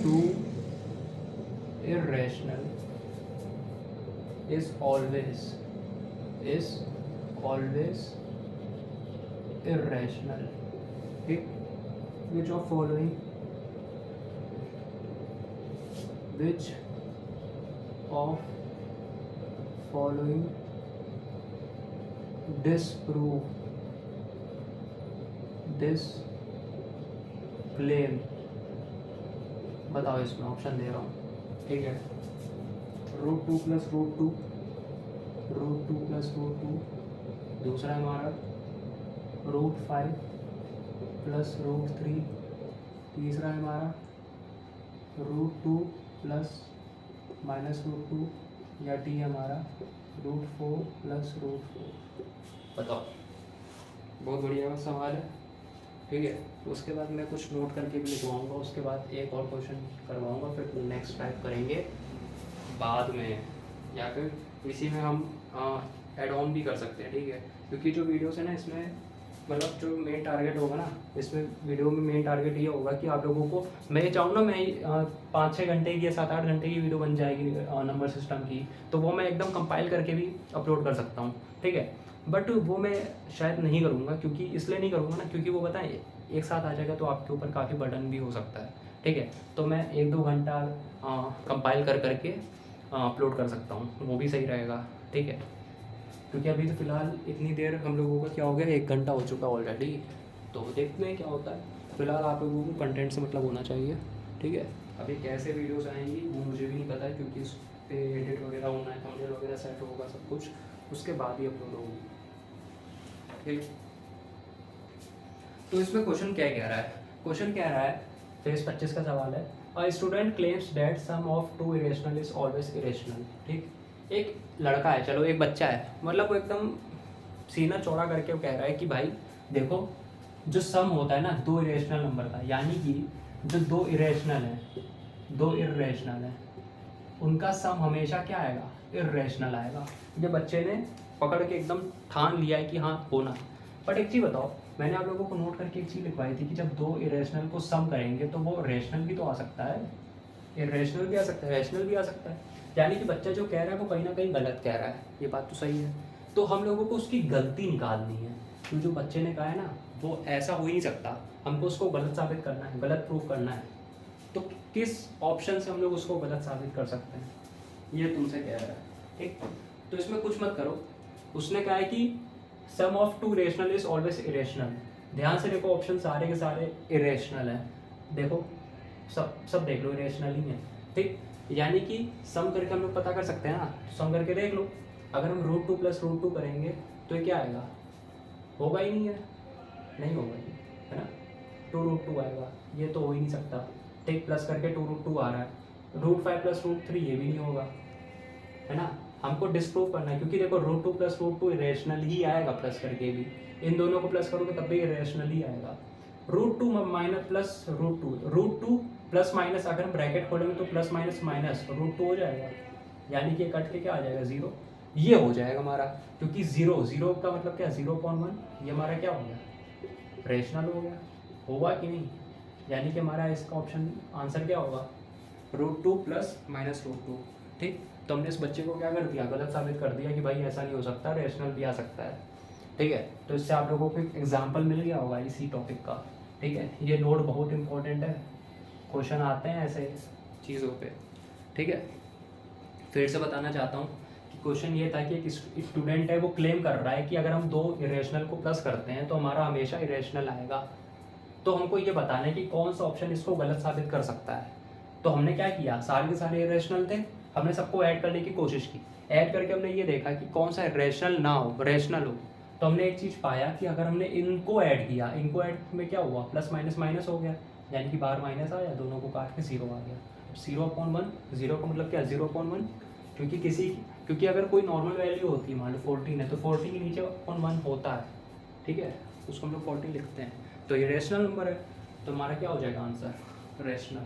Speaker 1: two irrational is always irrational, ठीक। which of following disprove this claim, बताओ। इसमें ऑप्शन दे रहा हूँ, ठीक है। √2 + √2, √2 + √2, दूसरा है हमारा √5 + √3, तीसरा है हमारा √2 + -√2, या डी है हमारा √4 + √4। बताओ, बहुत बढ़िया सवाल है, ठीक है। तो उसके बाद मैं कुछ नोट करके भी लिखवाऊँगा, उसके बाद एक और क्वेश्चन करवाऊँगा, फिर नेक्स्ट टाइप करेंगे बाद में, या फिर इसी में हम ऐड ऑन भी कर सकते हैं, ठीक है। क्योंकि जो वीडियोस है ना, इसमें मतलब जो मेन टारगेट होगा ना, इसमें वीडियो में मेन टारगेट ये होगा कि आप लोगों को, मैं ये चाहूँ ना, मैं 5-6 घंटे की या 7-8 घंटे की वीडियो बन जाएगी नंबर सिस्टम की, तो वो मैं एकदम कंपाइल करके भी अपलोड कर सकता हूँ, ठीक है। बट वो मैं शायद नहीं करूँगा, क्योंकि इसलिए नहीं करूँगा ना, क्योंकि वो बताएं एक साथ आ जाएगा तो आपके ऊपर काफ़ी बर्डन भी हो सकता है, ठीक है। तो मैं 1-2 घंटा कंपाइल करके अपलोड कर सकता हूँ, वो भी सही रहेगा, ठीक है। क्योंकि अभी तो फ़िलहाल इतनी देर हम लोगों का क्या हो गया, 1 घंटा हो चुका ऑलरेडी, तो देखते हैं क्या होता है। फ़िलहाल आप लोगों को कंटेंट से मतलब होना चाहिए, ठीक है। अभी कैसे वीडियोस आएंगी वो मुझे भी नहीं पता है, क्योंकि उस पर एडिट वगैरह होना है, थंबनेल वगैरह सेट होगा सब कुछ, उसके बाद ही अपलोड होगी, ठीक। तो इसमें क्वेश्चन क्या कह रहा है, क्वेश्चन कह रहा है, फेस 25 का सवाल है, a student claims that sum of two irrational is always irrational, ठीक। एक लड़का है, चलो एक बच्चा है, मतलब वो एकदम सीना चौड़ा करके वो कह रहा है कि भाई देखो, जो सम होता है ना 2 इरेशनल नंबर का, यानी कि जो 2 इरेशनल है उनका सम हमेशा क्या आएगा, इरेशनल आएगा। ये बच्चे ने पकड़ के एकदम ठान लिया है कि हाँ होना। बट एक चीज़ बताओ, मैंने आप लोगों को नोट करके एक चीज़ लिखवाई थी कि जब 2 इरेशनल को सम करेंगे तो वो रेशनल भी तो आ सकता है, इरेशनल भी आ सकता है, रैशनल भी आ सकता है। यानी कि बच्चा जो कह रहा है वो कहीं ना कहीं गलत कह रहा है, ये बात तो सही है। तो हम लोगों को उसकी गलती निकालनी है, तो जो बच्चे ने कहा है ना वो ऐसा हो ही नहीं सकता, हमको उसको गलत साबित करना है, गलत प्रूफ करना है। तो किस ऑप्शन से हम लोग उसको गलत साबित कर सकते हैं, ये तुमसे कह रहा है, ठीक। तो इसमें कुछ मत करो, उसने कहा है कि sum of two rational is always irrational. ध्यान से देखो, ऑप्शन सारे के सारे इरेशनल हैं, देखो सब देख लो, इरेशनल ही है, ठीक। यानी कि सम करके हम लोग पता कर सकते हैं ना, तो सम करके देख लो। अगर हम √2 + √2 करेंगे तो ये क्या आएगा, होगा ही नहीं है, नहीं होगा ये, है ना। 2√2 आएगा, ये तो हो ही नहीं सकता, ठीक। प्लस करके 2√2 आ रहा है, √5 + √3 ये भी नहीं होगा, है ना। हमको डिस्प्रूव करना है, क्योंकि देखो √2 + √2 इरेशनल ही आएगा, प्लस करके भी इन दोनों को प्लस करोगे तब भी इरेशनल ही आएगा। √2 माइनस प्लस √2 प्लस माइनस, अगर हम ब्रैकेट खोलेंगे तो प्लस माइनस माइनस √2 हो जाएगा, यानी कि कट के क्या आ जाएगा, 0। ये हो जाएगा हमारा, क्योंकि 0 का मतलब क्या, 0.1, ये हमारा क्या हो गया, रेशनल हो गया, होगा कि नहीं। यानी कि हमारा इसका ऑप्शन आंसर क्या होगा, √2 + -√2, ठीक। तो हमने इस बच्चे को क्या कर दिया, गलत साबित कर दिया कि भाई ऐसा नहीं हो सकता, रैशनल भी आ सकता है। ठीक है, तो इससे आप लोगों को एक एग्जाम्पल मिल गया होगा इसी टॉपिक का। ठीक है, ये नोट बहुत इंपॉर्टेंट है, क्वेश्चन आते हैं ऐसे चीज़ों पे। ठीक है, फिर से बताना चाहता हूँ कि क्वेश्चन ये था कि एक स्टूडेंट है, वो क्लेम कर रहा है कि अगर हम दो इरेशनल को प्लस करते हैं तो हमारा हमेशा इरेशनल आएगा। तो हमको ये बताना है कि कौन सा ऑप्शन इसको गलत साबित कर सकता है। तो हमने क्या किया, सारे के सारे इरेशनल थे, हमने सबको ऐड करने की कोशिश की। ऐड करके हमने ये देखा कि कौन सा इरेशनल ना हो, रेशनल हो। तो हमने एक चीज़ पाया कि अगर हमने इनको ऐड किया, इनको ऐड में क्या हुआ, प्लस माइनस माइनस हो गया, यानी कि बाहर माइनस आया, दोनों को काट के 0 आ गया। 0/1, 0 का मतलब क्या, 0/1, क्योंकि अगर कोई नॉर्मल वैल्यू होती है, मान लो 14 है, तो 14 के नीचे 1 होता है। ठीक है, उसको हम लोग 14 लिखते हैं। तो ये रेशनल नंबर है, तो हमारा क्या हो जाएगा आंसर, रेशनल।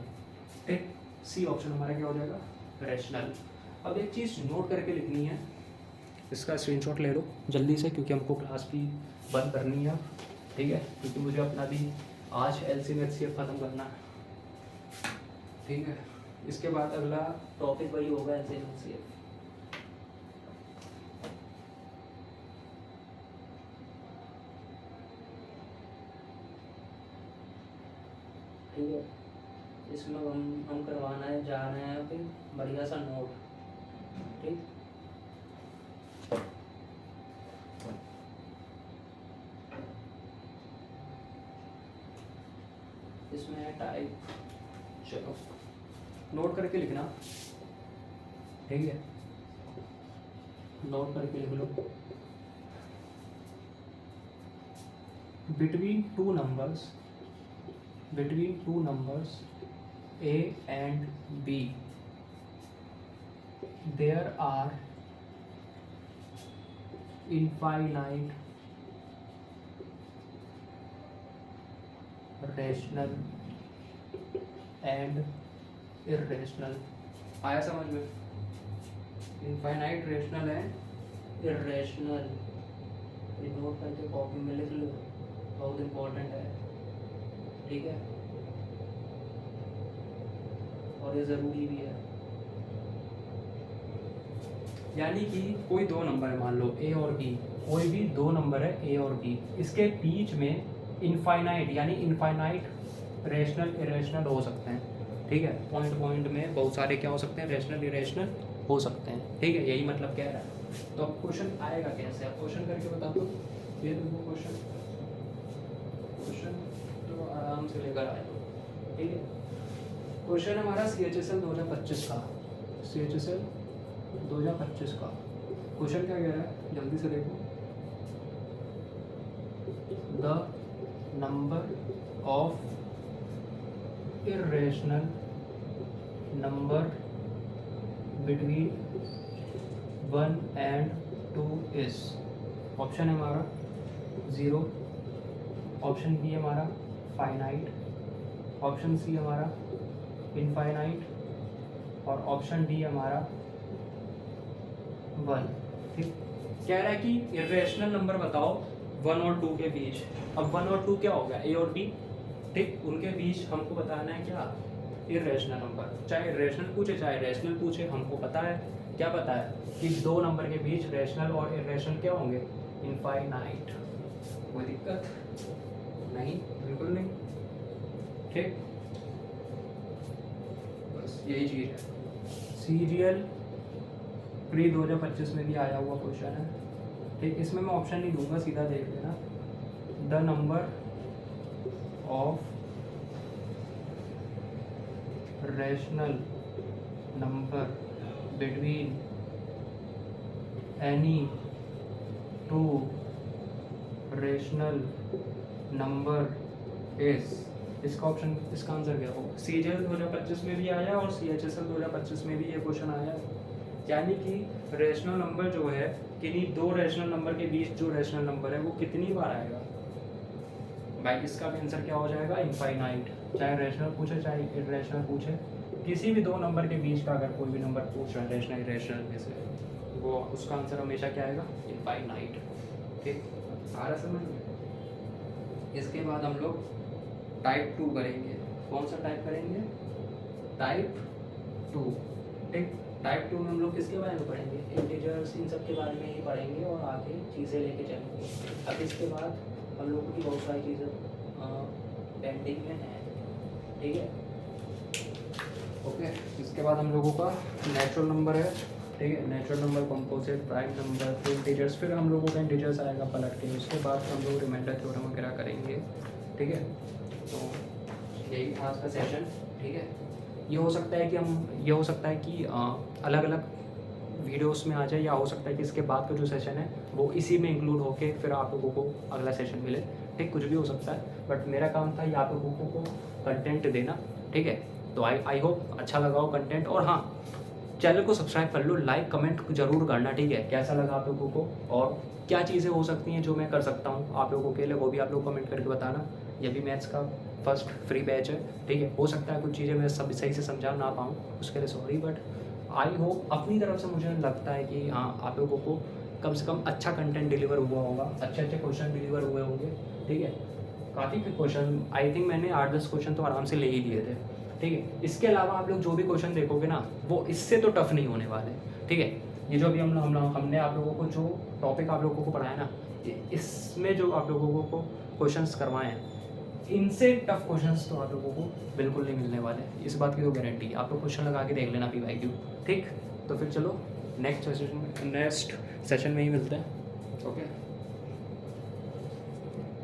Speaker 1: ठीक, सी ऑप्शन हमारा क्या हो जाएगा, रेशनल। अब एक चीज़ नोट करके लिखनी है, इसका स्क्रीनशॉट ले लो जल्दी से, क्योंकि हमको क्लास भी बंद करनी है। ठीक है, क्योंकि मुझे अपना भी आज LCM HCF ख़त्म करना है। ठीक है, इसके बाद अगला टॉपिक वही होगा, LCM HCF। ठीक है, इसमें हम करवाना है, जा रहे हैं फिर बढ़िया सा नोट। ठीक, इसमें है टाइप, चलो नोट करके लिखना। ठीक है, नोट करके लिख लो। Between two numbers A and B there are infinite rational and irrational। आया समझ में, इनफाइनाइट रेशनल एंड इर्रेशनल। ये नोट करके कॉपी में लिख लो, बहुत इम्पोर्टेंट है। ठीक है, और ये ज़रूरी भी है। यानी कि कोई दो नंबर है, मान लो A और B, कोई भी दो नंबर है A और B, इसके बीच में इनफाइनाइट यानी इनफाइनाइट रेशनल इरेशनल हो सकते हैं। ठीक है, पॉइंट पॉइंट में बहुत सारे क्या हो सकते हैं, रेशनल इरेशनल हो सकते हैं। ठीक है, यही मतलब कह रहा है। तो अब क्वेश्चन आएगा कैसे, आप क्वेश्चन करके बता दो। ये देखो क्वेश्चन तो आराम से लेकर आए। ठीक है, क्वेश्चन हमारा CHSL 2025 का, CHSL 2025 का क्वेश्चन क्या कह रहा है, जल्दी से देखो। The number of irrational number between 1 and 2 is, option है हमारा 0, ऑप्शन बी हमारा फाइनाइट, ऑप्शन सी हमारा इनफाइनाइट, और ऑप्शन डी हमारा 1। ठीक, कह रहा है कि इर्रेशनल नंबर बताओ 1 और 2 के बीच। अब 1 और 2 क्या हो गया, A और B। ठीक, उनके बीच हमको बताना है क्या, इर्रेशनल नंबर। चाहे रेशनल पूछे चाहे रेशनल पूछे, हमको पता है, क्या पता है कि दो नंबर के बीच रेशनल और इर्रेशनल क्या होंगे, इनफाइनाइट। कोई दिक्कत नहीं, बिल्कुल नहीं। ठीक, बस यही चीज़ है। सीरियल प्री 2025 में भी आया हुआ क्वेश्चन है। ठीक, इसमें मैं ऑप्शन नहीं दूंगा, सीधा देख लेना। The number of rational number between any two rational number is, इसका ऑप्शन, इसका आंसर क्या होगा। CHSL 2025 में भी आया और CHSL 2025 में भी ये क्वेश्चन आया। यानी कि रेशनल नंबर जो है, किन्हीं दो रेशनल नंबर के बीच जो रेशनल नंबर है वो कितनी बार आएगा भाई, इसका भी आंसर क्या हो जाएगा, इनफाइनाइट। चाहे रेशनल पूछे चाहे इरेशनल पूछे, किसी भी दो नंबर के बीच का अगर कोई भी नंबर पूछ रहा है रेशनल इरेशनल में से, वो उसका आंसर हमेशा क्या आएगा, इनफाइनाइट। ठीक, आ रहा समझ में। इसके बाद हम लोग टाइप 2 करेंगे। कौन सा टाइप करेंगे, टाइप 2। ठीक, टाइप 2 में हम लोग किसके बारे में पढ़ेंगे, इंटीजर्स, इन सब के बारे में ही पढ़ेंगे और आगे चीज़ें लेके चलेंगे। अब इसके बाद हम लोगों की बहुत सारी चीज़ें पेंडिंग में हैं, ठीक है। ओके, इसके बाद हम लोगों का नेचुरल नंबर है, ठीक है, natural number, composite, prime number, फिर इंटीजर्स, फिर हम लोगों का इंटीजर्स आएगा पलट के, उसके बाद हम लोग रिमाइंडर थ्योरम वगैरह करेंगे, ठीक है। तो यही आज का सेशन, ठीक है। ये हो सकता है कि अलग अलग वीडियोस में आ जाए, या हो सकता है कि इसके बाद का जो सेशन है वो इसी में इंक्लूड होके फिर आप लोगों को अगला सेशन मिले, ठीक, कुछ भी हो सकता है। बट मेरा काम था ये आप लोगों को कंटेंट देना, ठीक है। तो आई होप अच्छा लगा हो कंटेंट, और हाँ, चैनल को सब्सक्राइब कर लो, लाइक कमेंट जरूर करना, ठीक है, कैसा लगा आप लोगों को और क्या चीज़ें हो सकती हैं जो मैं कर सकता हूँ आप लोगों के लिए, वो भी आप लोग कमेंट करके बताना। ये भी मैथ्स का फर्स्ट फ्री बैच है, ठीक है। हो सकता है कुछ चीज़ें मैं सब सही से समझा ना पाऊँ, उसके लिए सॉरी, बट आई होप अपनी तरफ से मुझे लगता है कि हाँ आप लोगों को कम से कम अच्छा कंटेंट डिलीवर हुआ होगा, अच्छे क्वेश्चन डिलीवर हुए होंगे, ठीक है। काफ़ी क्वेश्चन, आई थिंक मैंने 8-10 क्वेश्चन तो आराम से ले ही लिए थे, ठीक है। इसके अलावा आप लोग जो भी क्वेश्चन देखोगे ना, वो इससे तो टफ नहीं होने वाले, ठीक है। ये जो भी हमने आप लोगों को जो टॉपिक आप लोगों को पढ़ाया ना, इसमें जो आप लोगों को क्वेश्चंस करवाए हैं, इनसे टफ क्वेश्चंस तो आप लोगों को बिल्कुल नहीं मिलने वाले, इस बात की तो गारंटी है। आप लोग क्वेश्चन लगा के देख लेना PYQ, ठीक। तो फिर चलो नेक्स्ट सेशन में ही मिलते हैं, ओके।